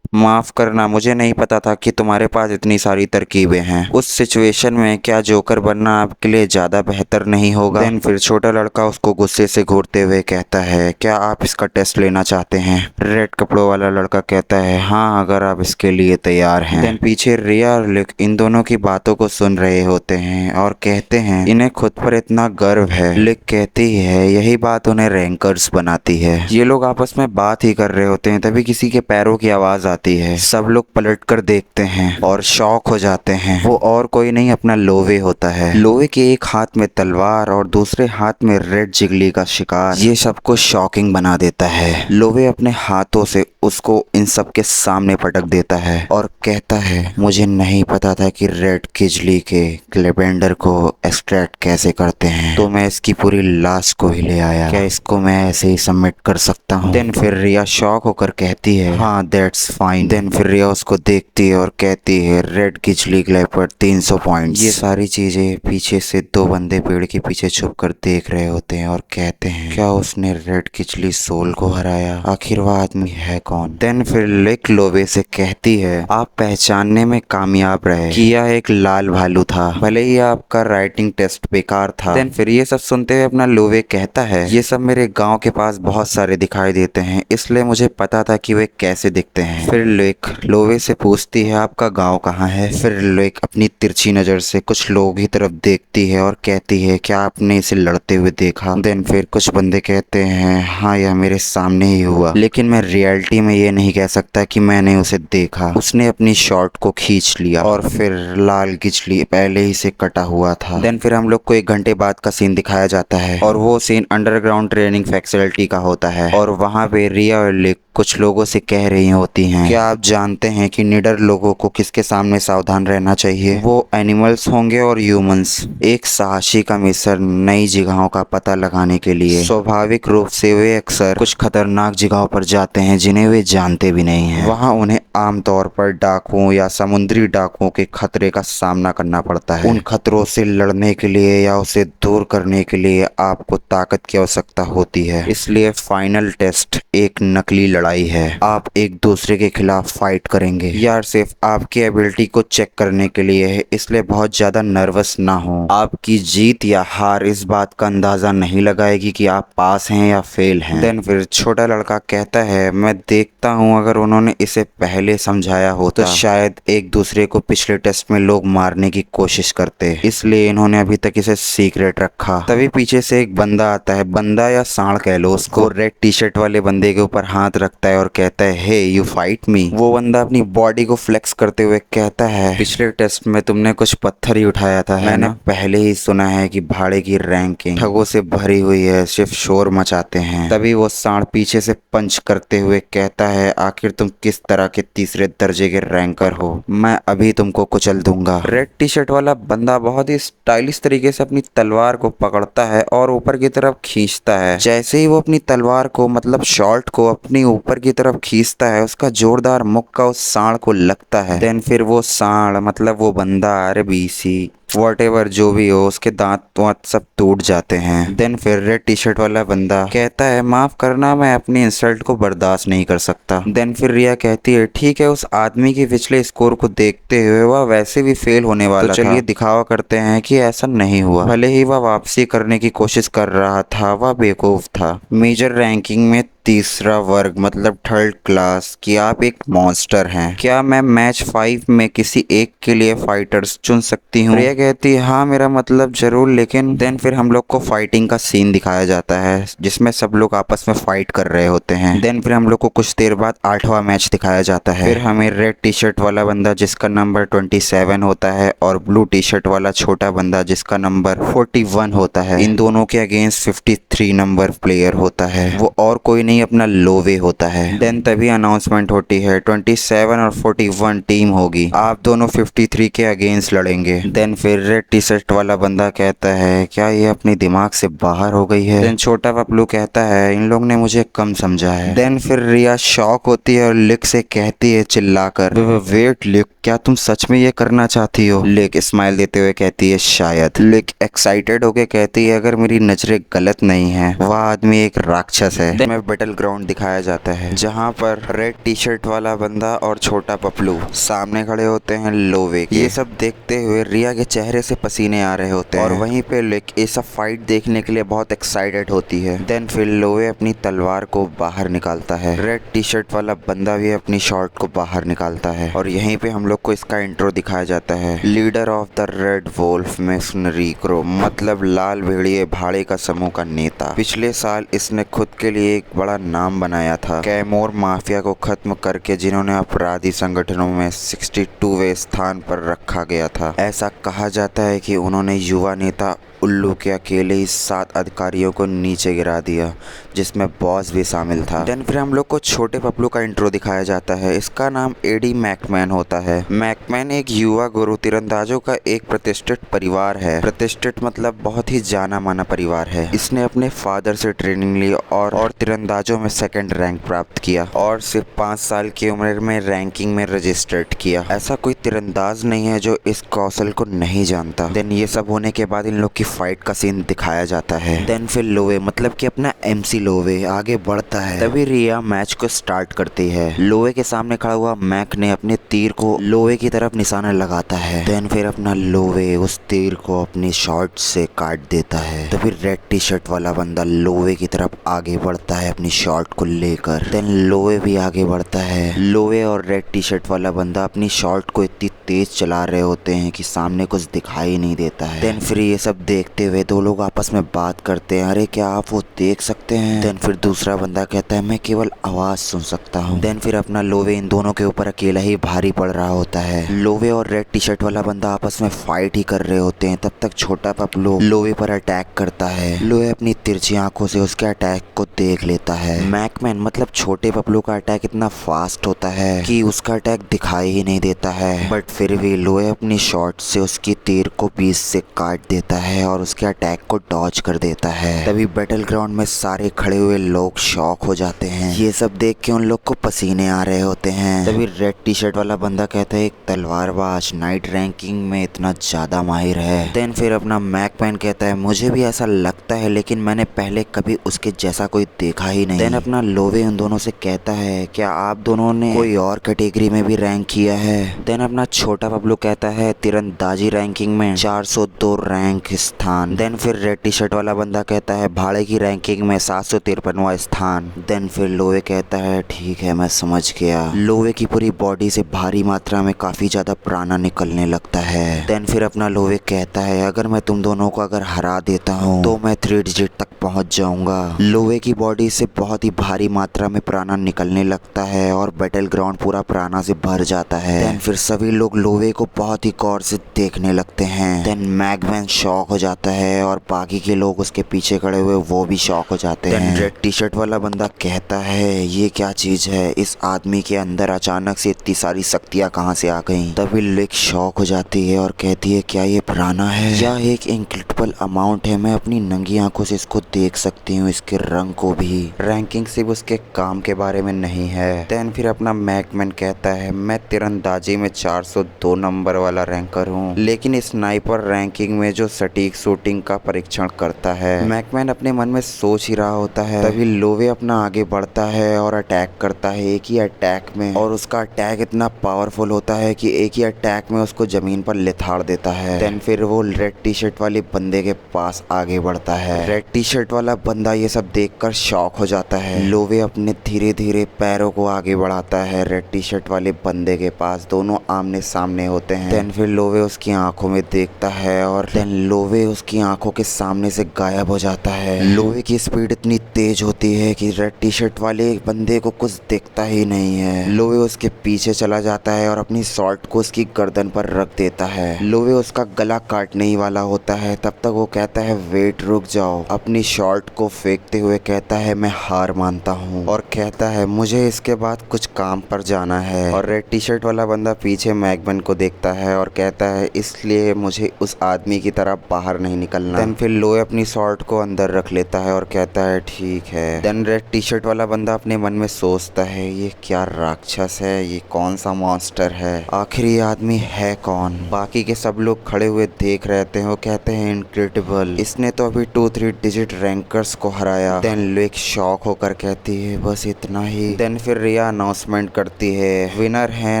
माफ करना, मुझे नहीं पता था कि तुम्हारे पास इतनी सारी तरकीबें हैं। उस सिचुएशन में क्या जोकर बनना आपके लिए ज्यादा बेहतर नहीं होगा? देन फिर छोटा लड़का उसको गुस्से से घूरते हुए कहता है, क्या आप इसका टेस्ट लेना चाहते हैं? रेड कपड़ों वाला लड़का कहता है, हाँ, अगर आप इसके लिए तैयार हैं। देन पीछे रिया और लिक इन दोनों की बातों को सुन रहे होते हैं और कहते हैं इन्हें खुद पर इतना गर्व है। लिक कहती है यही बात उन्हें रैंकर्स बनाती है। ये लोग आपस में बात ही कर रहे होते हैं, तभी किसी के पैरों की आवाज आती है। सब लोग पलट कर देखते हैं और शॉक हो जाते हैं। वो और कोई नहीं, अपना लोवे होता है। लोवे के एक हाथ में तलवार और दूसरे हाथ में रेड जिगली का शिकार। ये सबको शॉकिंग बना देता है। लोवे अपने हाथों से उसको इन सब के सामने पटक देता है और कहता है, मुझे नहीं पता था कि रेड किजली के क्लेबेंडर को एक्सट्रैक्ट कैसे करते हैं, तो मैं इसकी पूरी लाश को ही ले आया। क्या इसको मैं ऐसे ही सबमिट कर सकता हूँ? देन फिर रिया शॉक होकर कहती है, हाँ, दैट्स फाइन। देन फिर रिया उसको देखती है और कहती है, रेड किजली ग्लैपर 300 पॉइंट्स। ये सारी चीजें पीछे से दो बंदे पेड़ के पीछे छुप कर देख रहे होते हैं और कहते हैं, क्या उसने रेड किजली सोल को हराया? आखिर वह आदमी है कौन? देन फिर लिक लोवे से कहती है, आप पहचानने में कामयाब रहे कि यह एक लाल भालू था, भले ही आपका राइटिंग टेस्ट बेकार था। देन फिर ये सब सुनते हुए अपना लोवे कहता है, ये सब मेरे गांव के पास बहुत सारे दिखाई देते हैं, इसलिए मुझे पता था कि वे कैसे दिखते हैं। फिर लिक लोवे से पूछती है, आपका गांव कहाँ है? फिर लिक अपनी तिरछी नजर से कुछ लोगों की तरफ देखती है और कहती है, क्या आपने इसे लड़ते हुए देखा? देन फिर कुछ बंदे कहते हैं, हाँ, यह मेरे सामने ही हुआ, लेकिन मैं रियलिटी में ये नहीं कह सकता कि मैंने उसे देखा। उसने अपनी शॉर्ट को खींच लिया और फिर लाल किजली पहले ही से कटा हुआ था। देन फिर हम लोग को 1 घंटे बाद का सीन दिखाया जाता है और वो सीन अंडरग्राउंड ट्रेनिंग फैसिलिटी का होता है और वहाँ पे रिया और लिक कुछ लोगों से कह रही होती हैं, क्या आप जानते हैं कि निडर लोगों को किसके सामने सावधान रहना चाहिए? वो एनिमल्स होंगे और ह्यूमंस। एक साहसी का मिशन नई जगहों का पता लगाने के लिए स्वाभाविक रूप से वे अक्सर कुछ खतरनाक जगहों पर जाते हैं जिन्हें वे जानते भी नहीं हैं। वहाँ उन्हें आमतौर पर डाकुओं या समुद्री डाकुओं के खतरे का सामना करना पड़ता है। उन खतरों से लड़ने के लिए या उसे दूर करने के लिए आपको ताकत की आवश्यकता होती है। इसलिए फाइनल टेस्ट एक नकली लड़ाई है। आप एक दूसरे के खिलाफ फाइट करेंगे। यार सिर्फ आपकी एबिलिटी को चेक करने के लिए है, इसलिए बहुत ज्यादा नर्वस ना हो। आपकी जीत या हार इस बात का अंदाजा नहीं लगाएगी कि आप पास हैं या फेल हैं। देन फिर छोटा लड़का कहता है, मैं देखता हूँ अगर उन्होंने इसे पहले समझाया होता तो शायद एक दूसरे को पिछले टेस्ट में लोग मारने की कोशिश करते, इसलिए इन्होंने अभी तक इसे सीक्रेट रखा। तभी पीछे से एक बंदा आता है, बंदा या सांड कह लो उसको। रेड टी शर्ट वाले बंदे के ऊपर हाथ रखता है और कहता है, हे यू फाइट मी। वो बंदा अपनी बॉडी को फ्लेक्स करते हुए कहता है, पिछले टेस्ट में तुमने कुछ पत्थर ही उठाया था, मैंने पहले ही सुना है कि भाड़े की रैंकिंग ठगों से भरी हुई है, सिर्फ शोर मचाते हैं। तभी वो सांड पीछे से पंच करते हुए कहता है, आखिर तुम किस तरह के तीसरे दर्जे के रैंकर हो? मैं अभी तुमको कुचल दूंगा। रेड टी शर्ट वाला बंदा बहुत ही स्टाइलिश तरीके से अपनी तलवार को पकड़ता है और ऊपर की तरफ खींचता है। जैसे ही वो अपनी तलवार को मतलब शॉर्ट को अपनी ऊपर की तरफ खींचता है, उसका जोरदार मुक्का उस सांड को लगता है। देन फिर वो सांड मतलब वो बंदा, अरे बीसी वॉटेवर जो भी हो, उसके दांत वांत सब टूट जाते हैं। देन फिर रेड टी शर्ट वाला बंदा कहता है, माफ करना, मैं अपनी इंसल्ट को बर्दाश्त नहीं कर सकता। देन फिर रिया कहती है, ठीक है, उस आदमी के पिछले स्कोर को देखते हुए वह वैसे भी फेल होने वाला था, चलिए दिखावा करते हैं कि ऐसा नहीं हुआ। भले ही वह वापसी करने की कोशिश कर रहा था, वह बेवकूफ था। मेजर रैंकिंग में तीसरा वर्ग मतलब 3rd क्लास कि आप एक मॉन्स्टर हैं। क्या मैं मैच 5 में किसी एक के लिए फाइटर्स चुन सकती हूँ? रिया कहती है, हाँ, मेरा मतलब जरूर, लेकिन देन फिर हम लोग को फाइटिंग का सीन दिखाया जाता है जिसमें सब लोग आपस में फाइट कर रहे होते हैं। देन फिर हम लोग को कुछ देर बाद 8वां मैच दिखाया जाता है। फिर हमें रेड टी शर्ट वाला बंदा जिसका नंबर 27 होता है और ब्लू टी शर्ट वाला छोटा बंदा जिसका नंबर 41 होता है, इन दोनों के अगेंस्ट 53 नंबर प्लेयर होता है। वो और कोई नहीं अपना लोवे होता है। देन तभी अनाउंसमेंट होती है, 27 और 41 टीम होगी, आप दोनों 53 के अगेंस्ट लड़ेंगे। देन फिर रेड टी शर्ट वाला बंदा कहता है, क्या ये अपने दिमाग से बाहर हो गई है? देन छोटा पपलू कहता है, इन लोग ने मुझे कम समझा है। देन फिर रिया शॉक होती है और लिक से कहती है चिल्लाकर, वेट लिक, क्या तुम सच में ये करना चाहती हो? लिक स्माइल देते हुए कहती है, शायद। लिक एक्साइटेड होके कहती है, अगर मेरी नजरें गलत नहीं है, वह आदमी एक राक्षस है। मैं बेटर बैटल ग्राउंड दिखाया जाता है, जहाँ पर रेड टी शर्ट वाला बंदा और छोटा पपलू सामने खड़े होते हैं लोवे के। ये सब देखते हुए रिया के चेहरे से पसीने आ रहे होते हैं और वहीं पे लिक ये सब फाइट देखने के लिए बहुत एक्साइटेड होती है। देन फिर लोवे अपनी तलवार को बाहर निकालता है, रेड टी शर्ट वाला बंदा भी अपनी शॉर्ट को बाहर निकालता है और यहीं पे हम लोग को इसका इंट्रो दिखाया जाता है। Leader of the red wolf missionary crow, मतलब लाल भेड़िए भाड़े का समूह का नेता। पिछले साल इसने खुद के लिए एक बड़ा नाम बनाया था, कैमोर माफिया को खत्म करके, जिन्होंने अपराधी संगठनों में 62वें स्थान पर रखा गया था। ऐसा कहा जाता है कि उन्होंने युवा नेता उल्लू के अकेले ही 7 अधिकारियों को नीचे गिरा दिया, जिसमें बॉस भी शामिल था। देन फिर हम लोग को छोटे पपलू का इंट्रो दिखाया जाता है। इसका नाम एडी मैकमैन होता है। मैकमैन एक युवा गुरु तीरंदाजों का एक प्रतिष्ठित परिवार है। प्रतिष्ठित मतलब बहुत ही जाना माना परिवार है। इसने अपने फादर से ट्रेनिंग ली और तीरंदाजों में 2nd रैंक प्राप्त किया और सिर्फ 5 साल की उम्र में रैंकिंग में रजिस्टर्ड किया। ऐसा कोई तीरंदाज नहीं है जो इस कौशल को नहीं जानता। देन ये सब होने के बाद इन लोग की फाइट का सीन दिखाया जाता है। देन फिर लोवे मतलब कि अपना MC लोवे आगे बढ़ता है। तभी रिया मैच को स्टार्ट करती है। लोवे के सामने खड़ा हुआ मैक ने अपने तीर को लोवे की तरफ निशाना लगाता है। देन फिर अपना लोवे उस तीर को अपनी शॉर्ट से काट देता है। तभी रेड टी शर्ट वाला बंदा लोवे की तरफ आगे बढ़ता है अपनी शॉर्ट को लेकर। देन लोवे भी आगे बढ़ता है। लोवे और रेड टी शर्ट वाला बंदा अपनी शॉर्ट को इतनी तेज चला रहे होते हैं कि सामने कुछ दिखाई नहीं देता है। देन फिर ये सब देखते हुए 2 लोग आपस में बात करते हैं, अरे क्या आप वो देख सकते हैं? देन फिर दूसरा बंदा कहता है मैं केवल आवाज सुन सकता हूँ। देन फिर अपना लोवे इन दोनों के ऊपर अकेला ही भारी पड़ रहा होता है। लोवे और रेड टी शर्ट वाला बंदा आपस में फाइट ही कर रहे होते हैं। तब तक छोटा पपलू लोवे पर अटैक करता है। लोवे अपनी तिरछी आंखों से उसके अटैक को देख लेता है। मैकमैन मतलब छोटे पपलू का अटैक इतना फास्ट होता है कि उसका अटैक दिखाई ही नहीं देता है, बट फिर भी लोवे अपनी शॉट से उसकी तीर को बीच से काट देता है और उसके अटैक को डॉज कर देता है। तभी बैटल ग्राउंड में सारे खड़े हुए लोग शॉक हो जाते हैं। ये सब देख के उन लोग को पसीने आ रहे होते हैं। तभी रेड टी शर्ट वाला बंदा कहता है एक तलवारबाज नाइट रैंकिंग में इतना ज्यादा माहिर है। देन फिर अपना मैकमैन कहता है मुझे भी ऐसा लगता है, लेकिन मैंने पहले कभी उसके जैसा कोई देखा ही नहीं। देन अपना लोवे उन दोनों से कहता है क्या आप दोनों ने कोई और कैटेगरी में भी रैंक किया है? देन अपना छोटा पपलू कहता है तीरंदाजी रैंकिंग में 402 रैंक स्थान। देन फिर रेड टी शर्ट वाला बंदा कहता है भाड़े की रैंकिंग में 753वां स्थान। देन फिर लोवे कहता है ठीक है मैं समझ गया। लोवे की पूरी बॉडी से भारी मात्रा में काफी ज्यादा प्राणा निकलने लगता है। देन फिर अपना लोवे कहता है अगर मैं तुम दोनों को अगर हरा देता हूँ तो मैं 3 डिजिट तक पहुंच जाऊंगा। लोवे की बॉडी से बहुत ही भारी मात्रा में प्राणा निकलने लगता है और बैटल ग्राउंड पूरा प्राणा से भर जाता है। देन फिर सभी लोग लोवे को बहुत ही गौर से देखने लगते हैं। देन मैकमैन शॉक हो जाता है और बाकी के लोग उसके पीछे खड़े हुए वो भी शॉक हो जाते हैं। रेड टी शर्ट वाला बंदा कहता है ये क्या चीज है, इस आदमी के अंदर अचानक से इतनी सारी शक्तियाँ कहाँ से आ गईं? तभी लिक शॉक हो जाती है और कहती है क्या ये प्राणा है? यह एक इनक्रेडिबल अमाउंट है, मैं अपनी नंगी आंखों से इसको देख सकती हूँ, इसके रंग को भी। रैंकिंग सिर्फ उसके काम के बारे में नहीं है। देन फिर अपना मैकमैन कहता है मैं तीरंदाजी में 402 नंबर वाला रैंकर हूँ, लेकिन स्नाइपर रैंकिंग में जो सटीक शूटिंग का परीक्षण करता है। मैकमैन अपने मन में सोच ही रहा होता है। तभी लोवे अपना आगे बढ़ता है और अटैक करता है एक ही अटैक में, और उसका अटैक इतना पावरफुल होता है कि एक ही अटैक में उसको जमीन पर लिथाड़ देता है। देन फिर वो रेड टी शर्ट वाले बंदे के पास आगे बढ़ता है। रेड टी शर्ट वाला बंदा ये सब देखकर शॉक हो जाता है। लोवे अपने धीरे धीरे पैरों को आगे बढ़ाता है रेड टी शर्ट वाले बंदे के पास। दोनों आमने सामने होते हैं। देन फिर लोवे उसकी आंखों में देखता है और देन लोवे उसकी आंखों के सामने से गायब हो जाता है। लोवे की स्पीड इतनी तेज होती है कि रेड टी शर्ट वाले बंदे को कुछ दिखता ही नहीं है। लोवे उसके पीछे चला जाता है और अपनी शॉर्ट को उसकी गर्दन पर रख देता है। लोवे उसका गला काटने ही वाला होता है, तब तक वो कहता है वेट रुक जाओ। अपनी शॉर्ट को फेंकते हुए कहता है मैं हार मानता हूँ, और कहता है मुझे इसके बाद कुछ काम पर जाना है। और रेड टी शर्ट वाला बंदा पीछे मैकमैन को देखता है और कहता है इसलिए मुझे उस आदमी की तरह बाहर बाहर नहीं निकलना। देन फिर लोए अपनी शॉर्ट को अंदर रख लेता है और कहता है ठीक है। देन रेड टी शर्ट वाला बंदा अपने मन में सोचता है ये क्या राक्षस है, ये कौन सा मॉन्स्टर है, आखिर ये आदमी है कौन। बाकी के सब लोग खड़े हुए देख रहते हैं। वो कहते हैं इनक्रेडिबल, इसने तो अभी 2-3 डिजिट रैंकर्स को हराया। देन लो एक शॉक होकर कहती है बस इतना ही। देन फिर रिया अनाउंसमेंट करती है विनर है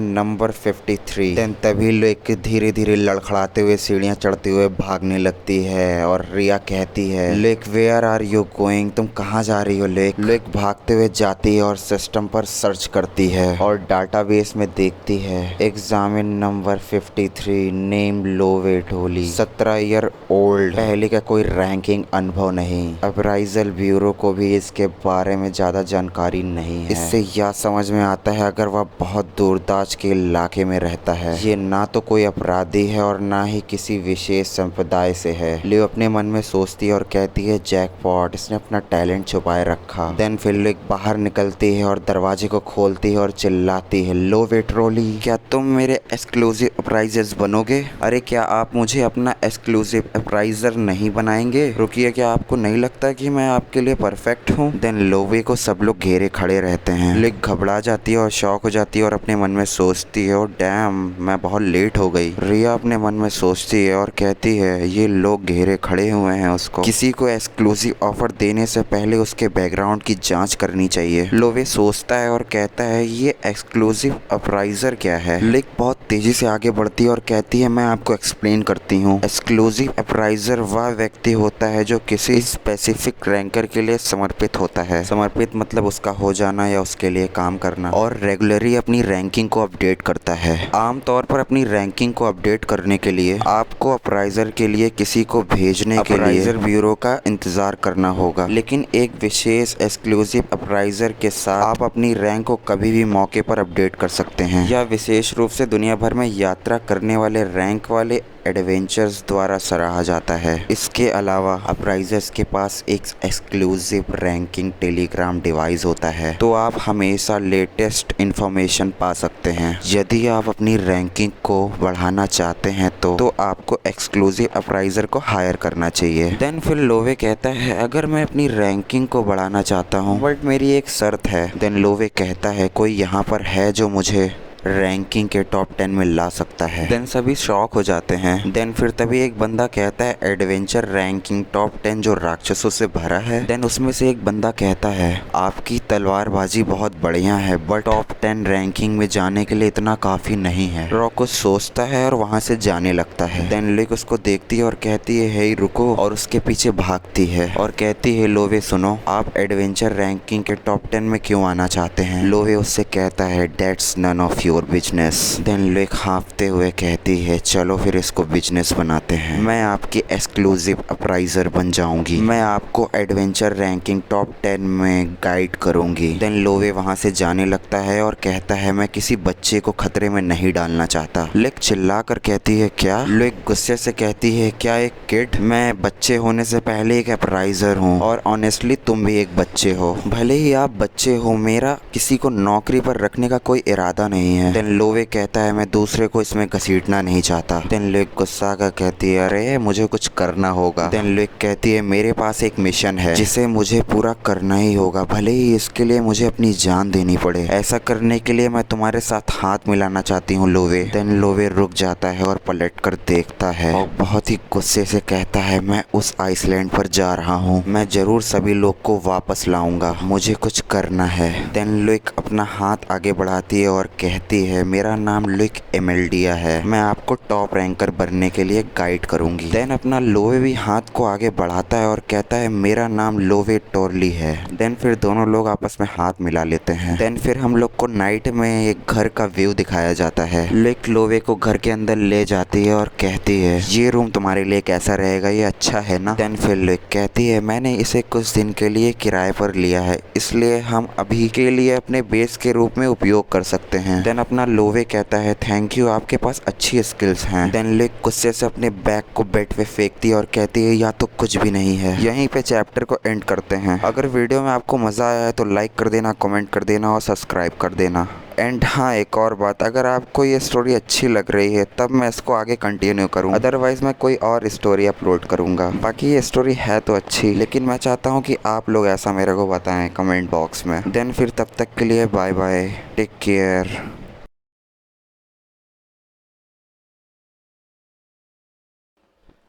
नंबर 53। देन तभी लो एक धीरे धीरे लड़खड़ाते हुए सीढ़ियां चढ़ते हुए भागने लगती है और रिया कहती है लेक वेयर आर यू गोइंग, तुम कहाँ जा रही हो लेक। लेक भागते हुए जाती है और सिस्टम पर सर्च करती है और डाटाबेस में देखती है एग्जामिन नंबर 53 नेम लोवे ढोली, 17 ईयर ओल्ड, पहले का कोई रैंकिंग अनुभव नहीं। अप्राइजल ब्यूरो को भी इसके बारे में ज्यादा जानकारी नहीं है। इससे यह समझ में आता है अगर वह बहुत दूरदराज के इलाके में रहता है, ये ना तो कोई अपराधी है और ना ही किसी विशेष संप्रदाय से है। लियो अपने मन में सोचती है और कहती है जैकपॉट, इसने अपना टैलेंट छुपाए रखा। देन फिर लियो बाहर निकलती है और दरवाजे को खोलती है और चिल्लाती है लो वेट्रोली, क्या तुम मेरे एक्सक्लूसिव अप्राइजर्स बनोगे? अरे क्या आप मुझे अपना एक्सक्लूसिव अप्राइजर नहीं बनाएंगे? रुकिए, क्या आपको नहीं लगता कि मैं आपके लिए परफेक्ट हूँ? देन लोवे को सब लोग घेरे खड़े रहते हैं। लिक घबरा जाती है और शॉक हो जाती है और अपने मन में सोचती है ओ डैम, मैं बहुत लेट हो गई। रिया अपने मन में सोचती है और कहती है ये लोग घेरे खड़े हुए हैं उसको, किसी को एक्सक्लूसिव ऑफर देने से पहले उसके बैकग्राउंड की जांच करनी चाहिए। लोवे सोचता है और कहता है ये एक्सक्लूसिव अप्राइजर क्या है? लिक बहुत तेजी से आगे बढ़ती है और कहती है मैं आपको एक्सप्लेन करती हूँ। एक्सक्लूसिव अप्राइजर वह व्यक्ति होता है जो किसी स्पेसिफिक रैंकर के लिए समर्पित होता है। समर्पित मतलब उसका हो जाना या उसके लिए काम करना, और रेगुलरली अपनी रैंकिंग को अपडेट करता है। आमतौर पर अपनी रैंकिंग को अपडेट करने के लिए आपको अप्राइजर के लिए किसी को भेजने के लिए अप्राइजर ब्यूरो का इंतजार करना होगा, लेकिन एक विशेष एक्सक्लूसिव अप्राइजर के साथ आप अपनी रैंक को कभी भी मौके पर अपडेट कर सकते हैं। यह विशेष रूप से दुनिया भर में यात्रा करने वाले रैंक वाले एडवेंचर्स द्वारा सराहा जाता है। इसके अलावा अप्राइजर्स के पास एक एक्सक्लूसिव रैंकिंग टेलीग्राम डिवाइस होता है, तो आप हमेशा लेटेस्ट इंफॉर्मेशन पा सकते हैं। यदि आप अपनी रैंकिंग को बढ़ाना चाहते हैं तो आपको एक्सक्लूसिव अप्राइजर को हायर करना चाहिए। देन फिर लोवे कहता है अगर मैं अपनी रैंकिंग को बढ़ाना चाहता हूँ बट मेरी एक शर्त है। देन लोवे कहता है कोई यहाँ पर है जो मुझे रैंकिंग के टॉप 10 में ला सकता है। देन सभी शॉक हो जाते हैं। देन फिर तभी एक बंदा कहता है एडवेंचर रैंकिंग टॉप 10 जो राक्षसों से भरा है। देन उसमें से एक बंदा कहता है आपकी तलवारबाजी बहुत बढ़िया है बट टॉप 10 रैंकिंग में जाने के लिए इतना काफी नहीं है। रॉक कुछ सोचता है और वहाँ से जाने लगता है। देन लिक उसको देखती है और कहती है हे रुको, और उसके पीछे भागती है और कहती है लोवे सुनो, आप एडवेंचर रैंकिंग के टॉप 10 में क्यों आना चाहते हैं? लोवे उससे कहता है that's none of your business. Then लिक हाँफते हुए कहती है चलो फिर इसको बिजनेस बनाते हैं, मैं आपकी एक्सक्लूसिव अप्राइजर बन जाऊंगी, मैं आपको एडवेंचर रैंकिंग टॉप 10 में गाइड करूंगी। देन लोवे वहां से जाने लगता है और कहता है मैं किसी बच्चे को खतरे में नहीं डालना चाहता। लिक चिल्ला कर कहती है क्या? लिक गुस्से से कहती है क्या एक किड? मैं बच्चे होने से पहले एक अप्राइजर हूँ और ऑनेस्टली तुम भी एक बच्चे हो। भले ही आप बच्चे हो, मेरा किसी को नौकरी पर रखने का कोई इरादा नहीं है। देन लोवे कहता है मैं दूसरे को इसमें घसीटना नहीं चाहता। देन लिक गुस्सा कर कहती है अरे मुझे कुछ करना होगा। देन लिक कहती है मेरे पास एक मिशन है जिसे मुझे पूरा करना ही होगा, भले ही इसके लिए मुझे अपनी जान देनी पड़े। ऐसा करने के लिए मैं तुम्हारे साथ हाथ मिलाना चाहती हूँ लोवे। देन लोवे रुक जाता है और पलट कर देखता है और बहुत ही गुस्से से कहता है मैं उस आइसलैंड पर जा रहा हूँ, मैं जरूर सभी लोग को वापस लाऊंगा, मुझे कुछ करना है। देन लिक अपना हाथ आगे बढ़ाती है और कहती है मेरा नाम लिक एमेल्डिया है, मैं आपको टॉप रैंकर बनने के लिए गाइड करूंगी। देन अपना लोवे भी हाथ को आगे बढ़ाता है और कहता है मेरा नाम लोवे टोरली है। देन फिर दोनों लोग आपस में हाथ मिला लेते हैं। देन फिर हम लोग को नाइट में एक घर का व्यू दिखाया जाता है। लिक लोवे को घर के अंदर ले जाती है और कहती है ये रूम तुम्हारे लिए कैसा रहेगा, ये अच्छा है ना? देन फिर लिक कहती है मैंने इसे कुछ दिन के लिए किराए पर लिया है, इसलिए हम अभी के लिए अपने बेस के रूप में उपयोग कर सकते हैं। देन अपना लोवे कहता है थैंक यू, आपके पास अच्छी स्किल्स हैं। देन लिक गुस्से से अपने बैग को बेड पे फेंकती है और कहती है या तो कुछ भी नहीं है। यहीं पे चैप्टर को एंड करते हैं। अगर वीडियो में आपको मजा आया है तो लाइक कर देना, कमेंट कर देना और सब्सक्राइब कर देना। एंड हाँ, एक और बात, अगर आपको ये स्टोरी अच्छी लग रही है तब मैं इसको आगे कंटिन्यू करूँ, अदरवाइज मैं कोई और स्टोरी अपलोड करूँगा। बाकी ये स्टोरी है तो अच्छी, लेकिन मैं चाहता हूँ कि आप लोग ऐसा मेरे को बताएं कमेंट बॉक्स में। देन फिर तब तक के लिए bye bye, take care.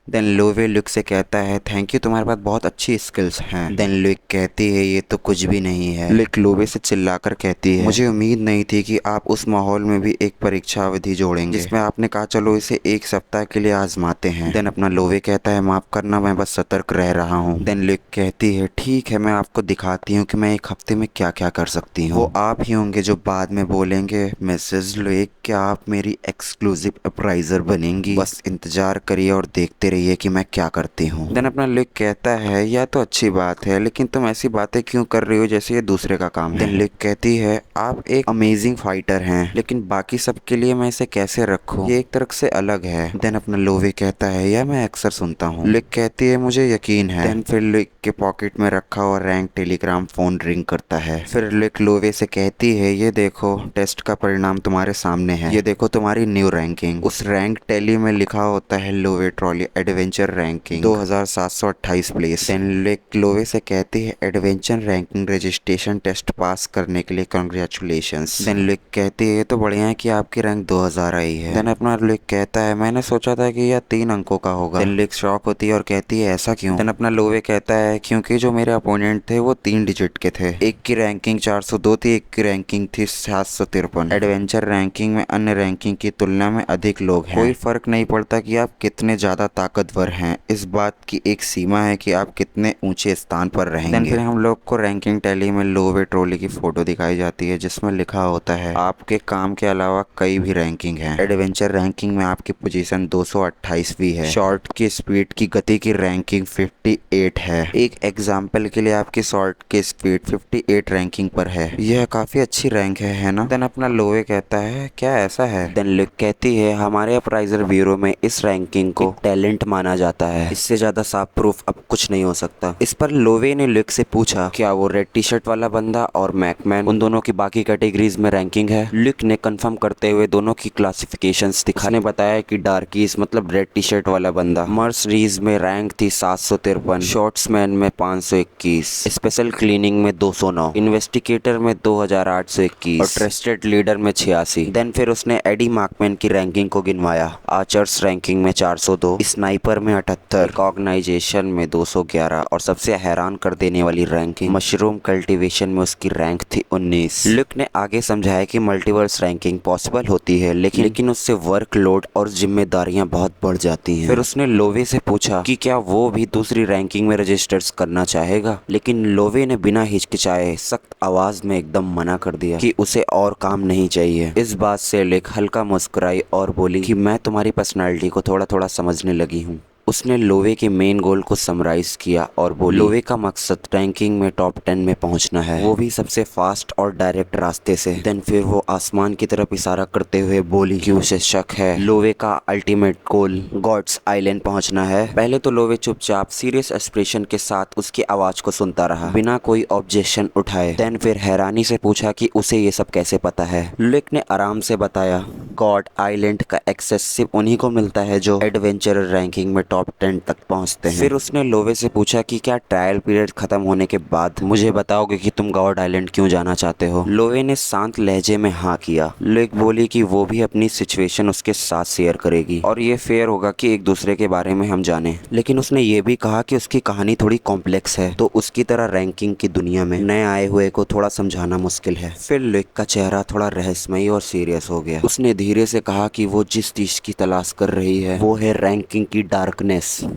Then लोवे लुक से कहता है थैंक यू, तुम्हारे पास बहुत अच्छी स्किल्स हैं। देन लुक कहती है ये तो कुछ भी नहीं है। लुक लोवे से चिल्लाकर कहती है मुझे उम्मीद नहीं थी कि आप उस माहौल में भी एक परीक्षा अवधि जोड़ेंगे जिसमें आपने कहा चलो इसे एक सप्ताह के लिए आजमाते हैं। देन अपना लोवे कहता है माफ करना, मैं बस सतर्क रह रहा हूँ। देन लुक कहती है ठीक है, मैं आपको दिखाती हूँ कि मैं एक हफ्ते में क्या क्या कर सकती हूँ। वो आप ही होंगे जो बाद में बोलेंगे मिसेज लुक क्या आप मेरी एक्सक्लूसिव अप्राइजर बनेंगी, बस इंतजार करिए और देखते रहिए कि मैं क्या करती हूँ। देन अपना लुक कहता है यह तो अच्छी बात है, लेकिन तुम ऐसी बातें क्यों कर रही हो जैसे ये दूसरे का काम है। देन लुक कहती है आप एक अमेजिंग फाइटर हैं, लेकिन बाकी सबके लिए मैं इसे कैसे रखूं, ये एक तरह से अलग है। देन अपना लोवे कहता है यह मैं अक्सर सुनता हूँ। लुक कहती है मुझे यकीन है। देन फिर लुक के पॉकेट में रखा हुआ रैंक टेलीग्राम फोन रिंग करता है। फिर लुक लोवे से कहती है ये देखो टेस्ट का परिणाम तुम्हारे सामने है, ये देखो तुम्हारी न्यू रैंकिंग। उस रैंक टेली में लिखा होता है लोवे trolley adventure ranking 2728 place. Then लुक लोवे से कहती है adventure ranking registration test pass करने के लिए कांग्रेचुलेशंस। देन लुक कहती है ये तो बढ़िया है कि आपकी रैंक 2000 आई है। देन अपना लुक कहता है मैंने सोचा था कि यह 3 अंकों का होगा। देन लुक शॉक होती है और कहती है ऐसा क्यों। देन अपना लोवे कहता है क्योंकि जो मेरे अपोनेंट थे वो 3 डिजिट के थे, एक की रैंकिंग 402 थी, एक की रैंकिंग थी 753। एडवेंचर रैंकिंग में अन्य रैंकिंग की तुलना में अधिक लोग हैं, कोई फर्क नहीं पड़ता कि आप कितने ज्यादा ताकतवर हैं, इस बात की एक सीमा है कि आप कितने ऊंचे स्थान पर रहेंगे। फिर हम लोग को रैंकिंग टैली में लोवे ट्रॉली की फोटो दिखाई जाती है जिसमें लिखा होता है आपके काम के अलावा कई भी रैंकिंग है। एडवेंचर रैंकिंग में आपकी पोजीशन 228वीं है। शॉर्ट की स्पीड की गति की रैंकिंग 58 है। एक एग्जाम्पल के लिए आपकी शॉर्ट की स्पीड 58 रैंकिंग पर है, यह काफी अच्छी रैंक है ना। देन अपना लोवे कहता है क्या ऐसा है। देन लुक कहती है हमारे अप्राइजर ब्यूरो में इस रैंकिंग को टैलेंट माना जाता है, इससे ज्यादा साफ प्रूफ अब कुछ नहीं हो सकता। इस पर लोवे ने लुक से पूछा क्या वो रेड टी शर्ट वाला बंदा और मैकमैन उन दोनों की बाकी कैटेगरीज में रैंकिंग है। लुक ने कंफर्म करते हुए दोनों की क्लासिफिकेशंस दिखाने बताया कि डार्कीज मतलब रेड टी शर्ट वाला बंदा मर्सरीज में रैंक थी 753, शॉर्ट्समैन में 521, स्पेशल क्लीनिंग में 209, इन्वेस्टिगेटर में 2821 और ट्रस्टेड लीडर में 86। देन फिर उसने एडी मार्कमैन की रैंकिंग को गिनवाया, आर्चर्स रैंकिंग में 402, स्नाइपर में 78, रिकॉग्नाइजेशन में 211 और सबसे हैरान कर देने वाली रैंकिंग मशरूम कल्टीवेशन में उसकी रैंक थी 19। लुक ने आगे समझाया कि मल्टीवर्स रैंकिंग पॉसिबल होती है लेकिन उससे वर्कलोड और जिम्मेदारियां बहुत बढ़ जाती हैं। फिर उसने लोवे से पूछा कि क्या वो भी दूसरी रैंकिंग में रजिस्टर्स करना चाहेगा, लेकिन लोवे ने बिना हिचकिचाए सख्त आवाज में एकदम मना कर दिया कि उसे और काम नहीं चाहिए। इस बात से लुक हल्का मुस्कुराई और बोली कि मैं तुम्हारी पर्सनालिटी को थोड़ा थोड़ा समझने लगी हूँ। उसने लोवे के मेन गोल को समराइज किया और बोली लोवे का मकसद रैंकिंग में टॉप 10 में पहुंचना है, वो भी सबसे फास्ट और डायरेक्ट रास्ते से। देन फिर वो आसमान की तरफ इशारा करते हुए बोली कि उसे शक है लोवे का अल्टीमेट गोल गॉड्स आइलैंड पहुंचना है। पहले तो लोवे चुपचाप सीरियस एक्सप्रेशन के साथ उसकी आवाज को सुनता रहा बिना कोई ऑब्जेक्शन उठाए। देन फिर हैरानी से पूछा कि उसे ये सब कैसे पता है। लुक ने आराम से बताया गॉड आइलैंड का एक्सेस सिर्फ उन्हीं को मिलता है जो एडवेंचर रैंकिंग में टॉप 10 तक पहुंचते हैं। फिर उसने लोवे से पूछा कि क्या ट्रायल पीरियड खत्म होने के बाद मुझे बताओगे कि तुम गॉड आइलैंड क्यों जाना चाहते हो। लोवे ने शांत लहजे में हाँ किया। लुक बोली कि वो भी अपनी सिचुएशन उसके साथ शेयर करेगी और ये फेयर होगा कि एक दूसरे के बारे में हम जाने, लेकिन उसने ये भी कहा कि उसकी कहानी थोड़ी कॉम्प्लेक्स है तो उसकी तरह रैंकिंग की दुनिया में नए आए हुए को थोड़ा समझाना मुश्किल है। फिर लुक का चेहरा थोड़ा रहस्यमयी और सीरियस हो गया। उसने धीरे से कहा कि वो जिस चीज की तलाश कर रही है वो है रैंकिंग की डार्कनेस।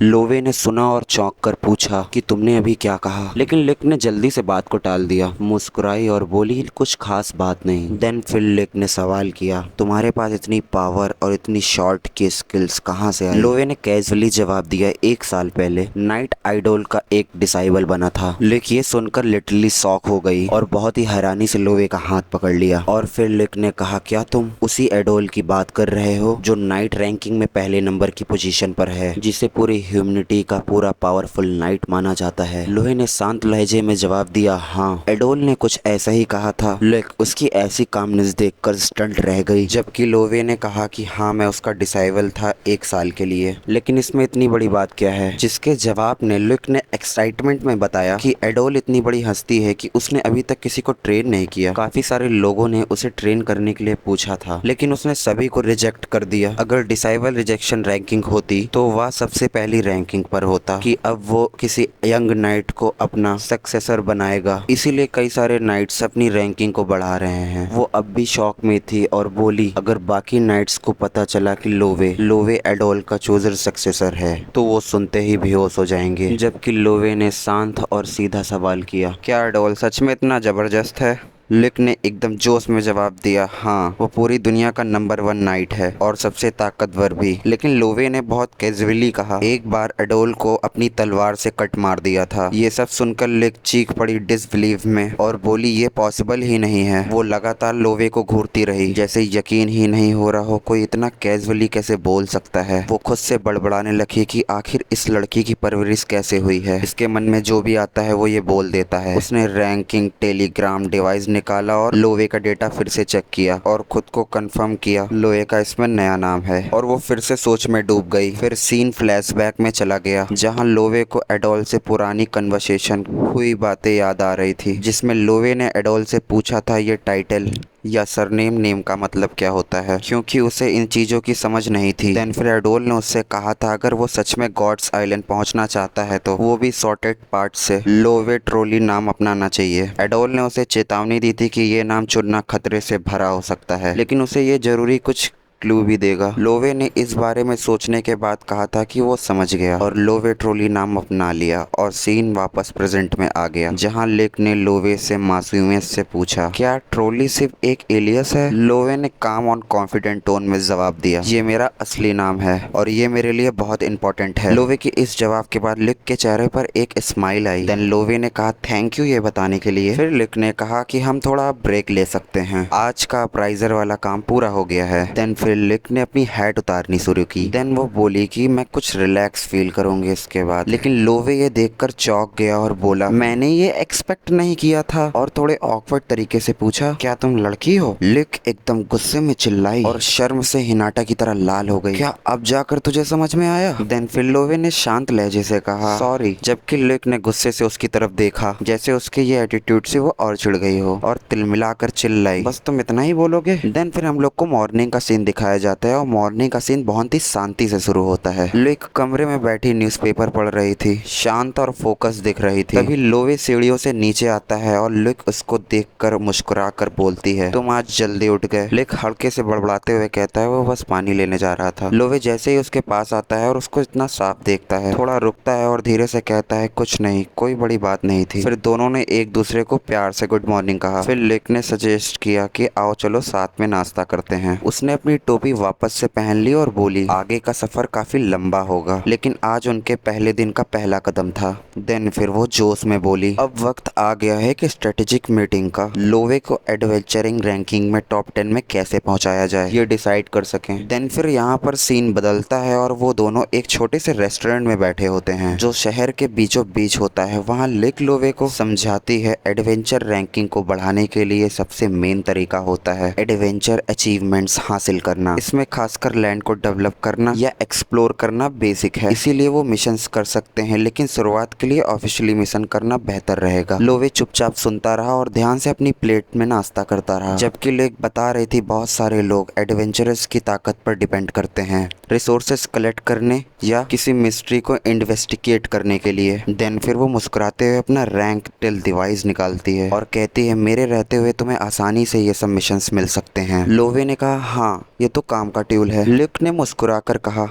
लोवे ने सुना और चौंक कर पूछा कि तुमने अभी क्या कहा, लेकिन लुक ने जल्दी से बात को टाल दिया, मुस्कुराई और बोली कुछ खास बात नहीं। देन फिर लुक ने सवाल किया तुम्हारे पास इतनी पावर और इतनी शॉर्ट की स्किल्स कहाँ से आई। लोवे ने कैजुअली जवाब दिया 1 साल पहले नाइट आइडोल का एक डिसाइबल बना था। लुक ये सुनकर लिटरली शॉक हो गई और बहुत ही हैरानी से लोवे का हाथ पकड़ लिया और फिर लुक ने कहा क्या तुम उसी आइडोल की बात कर रहे हो जो नाइट रैंकिंग में पहले नंबर की पोजीशन पर है, जिसे जिसे पूरी ह्यूमनिटी का पूरा पावरफुल नाइट माना जाता है। लोहे ने शांत लहजे में जवाब दिया, हाँ। एडोल ने कुछ ऐसा ही कहा था। लुक उसकी ऐसी कामनेस देखकर स्टंट रह गई, जबकि लोवे ने कहा कि हाँ मैं उसका डिसाइबल था 1 साल के लिए, लेकिन इसमें इतनी बड़ी बात क्या है। जिसके जवाब ने लुक ने एक्साइटमेंट में बताया कि एडोल इतनी बड़ी हस्ती है कि उसने अभी तक किसी को ट्रेन नहीं किया। काफी सारे लोगों ने उसे ट्रेन करने के लिए पूछा था, लेकिन उसने सभी को रिजेक्ट कर दिया। अगर डिसाइबल रिजेक्शन रैंकिंग होती तो वह सबसे पहली रैंकिंग पर होता कि अब वो किसी यंग नाइट को अपना सक्सेसर बनाएगा। इसीलिए कई सारे नाइट्स अपनी रैंकिंग को बढ़ा रहे हैं। वो अब भी शॉक में थी और बोली, अगर बाकी नाइट्स को पता चला कि लोवे एडोल का चूजर सक्सेसर है तो वो सुनते ही बेहोश हो जाएंगे। जबकि लोवे ने शांत और सीधा सवाल किया, क्या एडोल सच में इतना जबरदस्त है? लिक ने एकदम जोश में जवाब दिया, हाँ वो पूरी दुनिया का नंबर 1 नाइट है और सबसे ताकतवर भी। लेकिन लोवे ने बहुत कैजुअली कहा, एक बार एडोल को अपनी तलवार से कट मार दिया था। ये सब सुनकर लिक चीख पड़ी डिसबिलीव में और बोली, ये पॉसिबल ही नहीं है। वो लगातार लोवे को घूरती रही, जैसे यकीन ही नहीं हो रहा हो कोई इतना कैजुअली कैसे बोल सकता है। वो खुद से बड़बड़ाने लगी कि आखिर इस लड़की की परवरिश कैसे हुई है। इसके मन में जो भी आता है वो ये बोल देता है। उसने रैंकिंग टेलीग्राम डिवाइस निकाला और लोवे का डेटा फिर से चेक किया और खुद को कंफर्म किया लोवे का इसमें नया नाम है, और वो फिर से सोच में डूब गई। फिर सीन फ्लैशबैक में चला गया जहां लोवे को एडोल से पुरानी कन्वर्सेशन हुई बातें याद आ रही थी, जिसमें लोवे ने एडोल से पूछा था ये टाइटल या सरनेम नेम का मतलब क्या होता है, क्योंकि उसे इन चीजों की समझ नहीं थी। देन फिर एडोल ने उससे कहा था अगर वो सच में गॉड्स आइलैंड पहुंचना चाहता है तो वो भी सॉर्टेड पार्ट से लोवे ट्रोली नाम अपनाना चाहिए। एडोल ने उसे चेतावनी दी थी कि ये नाम चुनना खतरे से भरा हो सकता है, लेकिन उसे ये जरूरी कुछ क्लू भी देगा। लोवे ने इस बारे में सोचने के बाद कहा था कि वो समझ गया और लोवे ट्रोली नाम अपना लिया और सीन वापस प्रेजेंट में आ गया, जहां लिक ने लोवे से मासूमियत से पूछा, क्या ट्रोली सिर्फ एक एलियस है? लोवे ने काम और कॉन्फिडेंट टोन में जवाब दिया, ये मेरा असली नाम है और ये मेरे लिए बहुत इंपॉर्टेंट है। लोवे के इस जवाब के बाद लिक के चेहरे पर एक स्माइल आई। देन लोवे ने कहा, थैंक यू ये बताने के लिए। फिर लिक ने कहा कि हम थोड़ा ब्रेक ले सकते हैं, आज का अप्राइजर वाला काम पूरा हो गया है। देन फिर लिक ने अपनी हैट उतारनी शुरू की। देन वो बोली कि मैं कुछ रिलैक्स फील करूंगी इसके बाद। लेकिन लोवे ये देखकर चौंक गया और बोला, मैंने ये एक्सपेक्ट नहीं किया था, और थोड़े ऑकवर्ड तरीके से पूछा, क्या तुम लड़की हो? लिक एकदम गुस्से में चिल्लाई और शर्म से हिनाटा की तरह लाल हो गई। क्या अब जाकर तुझे समझ में आया? देन फिर लोवे ने शांत लहजे से कहा, सॉरी। जबकि लिक ने गुस्से से उसकी तरफ देखा, जैसे उसके ये एटीट्यूड से वो और चिढ़ गई हो, और तिलमिलाकर चिल्लाई, बस तुम इतना ही बोलोगे? देन फिर हम लोग को मॉर्निंग का सीन दिखाया जाता है और मॉर्निंग का सीन बहुत ही शांति से शुरू होता है। लिक कमरे में बैठी न्यूज़पेपर पढ़ रही थी, शांत और फोकस दिख रही थी। तभी लोवे सीढ़ियों से नीचे आता है और लिक उसको देखकर मुस्कुरा कर बोलती है, तुम आज जल्दी उठ गए। लिक हल्के से बड़बड़ाते हुए कहता है वो बस पानी लेने जा रहा था। लोवे जैसे ही उसके पास आता है और उसको इतना साफ देखता है, थोड़ा रुकता है और धीरे से कहता है, कुछ नहीं, कोई बड़ी बात नहीं थी। फिर दोनों ने एक दूसरे को प्यार से गुड मॉर्निंग कहा। फिर लिक ने सजेस्ट किया कि आओ चलो साथ में नाश्ता करते हैं। उसने अपनी टोपी वापस से पहन ली और बोली, आगे का सफर काफी लंबा होगा, लेकिन आज उनके पहले दिन का पहला कदम था। देन फिर वो जोश में बोली, अब वक्त आ गया है कि स्ट्रेटेजिक मीटिंग का। लोवे को एडवेंचरिंग रैंकिंग में टॉप 10 में कैसे पहुंचाया जाए ये डिसाइड कर सकें। देन फिर यहाँ पर सीन बदलता है और वो दोनों एक छोटे से रेस्टोरेंट में बैठे होते हैं जो शहर के बीचों बीच होता है। वहाँ लिक लोवे को समझाती है एडवेंचर रैंकिंग को बढ़ाने के लिए सबसे मेन तरीका होता है एडवेंचर अचीवमेंट्स हासिल करना। इसमें खासकर लैंड को डेवलप करना या एक्सप्लोर करना बेसिक है, इसीलिए वो मिशंस कर सकते हैं, लेकिन शुरुआत के लिए ऑफिशियली मिशन करना बेहतर रहेगा। लोवे चुपचाप सुनता रहा और ध्यान से अपनी प्लेट में नाश्ता करता रहा, जबकि लिक बता रही थी बहुत सारे लोग एडवेंचरर्स की ताकत पर डिपेंड करते हैं रिसोर्सेस कलेक्ट करने या किसी मिस्ट्री को इन्वेस्टिगेट करने के लिए। देन फिर वो मुस्कुराते हुए अपना रैंक टेल डिवाइस निकालती है और कहती है, मेरे रहते हुए तुम्हें आसानी से ये सब मिशंस मिल सकते हैं। लोवे ने कहा, हाँ ये तो काम का ट्यूल है। लिक ने मुस्कुराकर कहा,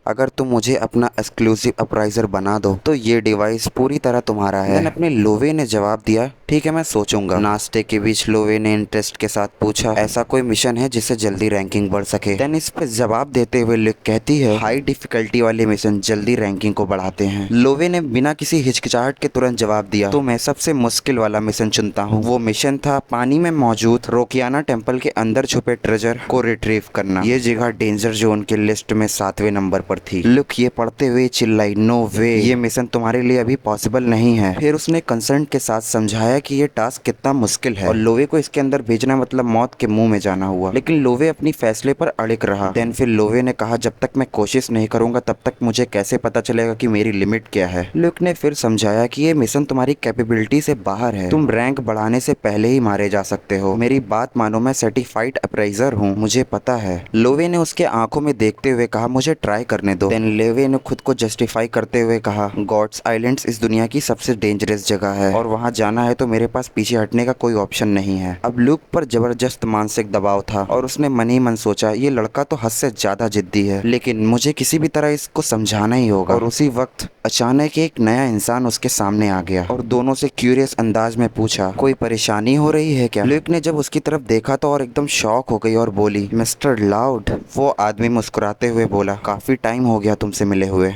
अगर तुम मुझे अपना एक्सक्लूसिव अप्राइजर बना दो तो ये डिवाइस पूरी तरह तुम्हारा है। अपने लोवे ने जवाब दिया, ठीक है मैं सोचूंगा। नाश्ते के बीच लोवे ने इंटरेस्ट के साथ पूछा, ऐसा कोई मिशन है जिससे जल्दी रैंकिंग बढ़ सके? देन इस पे जवाब देते हुए लिक कहती है, हाई डिफिकल्टी वाले मिशन जल्दी रैंकिंग को बढ़ाते हैं। लोवे ने बिना किसी हिचकिचाहट के तुरंत जवाब दिया, तो मैं सबसे मुश्किल वाला मिशन चुनता हूँ। वो मिशन था पानी में मौजूद रोकियाना टेम्पल के अंदर छुपे ट्रेजर को रिट्रीव करना। ये जगह डेंजर जोन के लिस्ट में 7वें नंबर पर थी। लुक ये पढ़ते हुए चिल्लाई, नो वे, ये मिशन तुम्हारे लिए अभी पॉसिबल नहीं है। फिर उसने कंसर्न के साथ समझाया कि ये टास्क कितना मुश्किल है और लोवे को इसके अंदर भेजना मतलब मौत के मुंह में जाना हुआ। लेकिन लोवे अपनी फैसले पर अड़िग रहा। देन फिर लोवे ने कहा, जब तक मैं कोशिश नहीं करूंगा तब तक मुझे कैसे पता चलेगा कि मेरी लिमिट क्या है। लुक ने फिर समझाया कि ये मिशन तुम्हारी कैपेबिलिटी से बाहर है, तुम रैंक बढ़ाने से पहले ही मारे जा सकते हो। मेरी बात मानो, मैं सर्टिफाइड अप्राइजर हूँ, मुझे पता है। लोवे ने उसके आंखों में देखते हुए कहा, मुझे ट्राई करने दो। देन लोवे ने खुद को जस्टिफाई करते हुए कहा, गॉड्स आइलैंड्स इस दुनिया की सबसे डेंजरस जगह है और वहाँ जाना है तो मेरे पास पीछे हटने का कोई ऑप्शन नहीं है। अब लुक पर जबरदस्त मानसिक दबाव था और उसने मन ही मन सोचा, ये लड़का तो हद से ज्यादा जिद्दी है, लेकिन मुझे किसी भी तरह इसको समझाना ही होगा। और उसी वक्त अचानक एक नया इंसान उसके सामने आ गया और दोनों से क्यूरियस अंदाज में पूछा, कोई परेशानी हो रही है क्या? लुक ने जब उसकी तरफ देखा तो और एकदम शॉक हो गई और बोली, मिस्टर लाउड। वो आदमी मुस्कुराते हुए बोला, काफी टाइम हो गया तुमसे मिले हुए।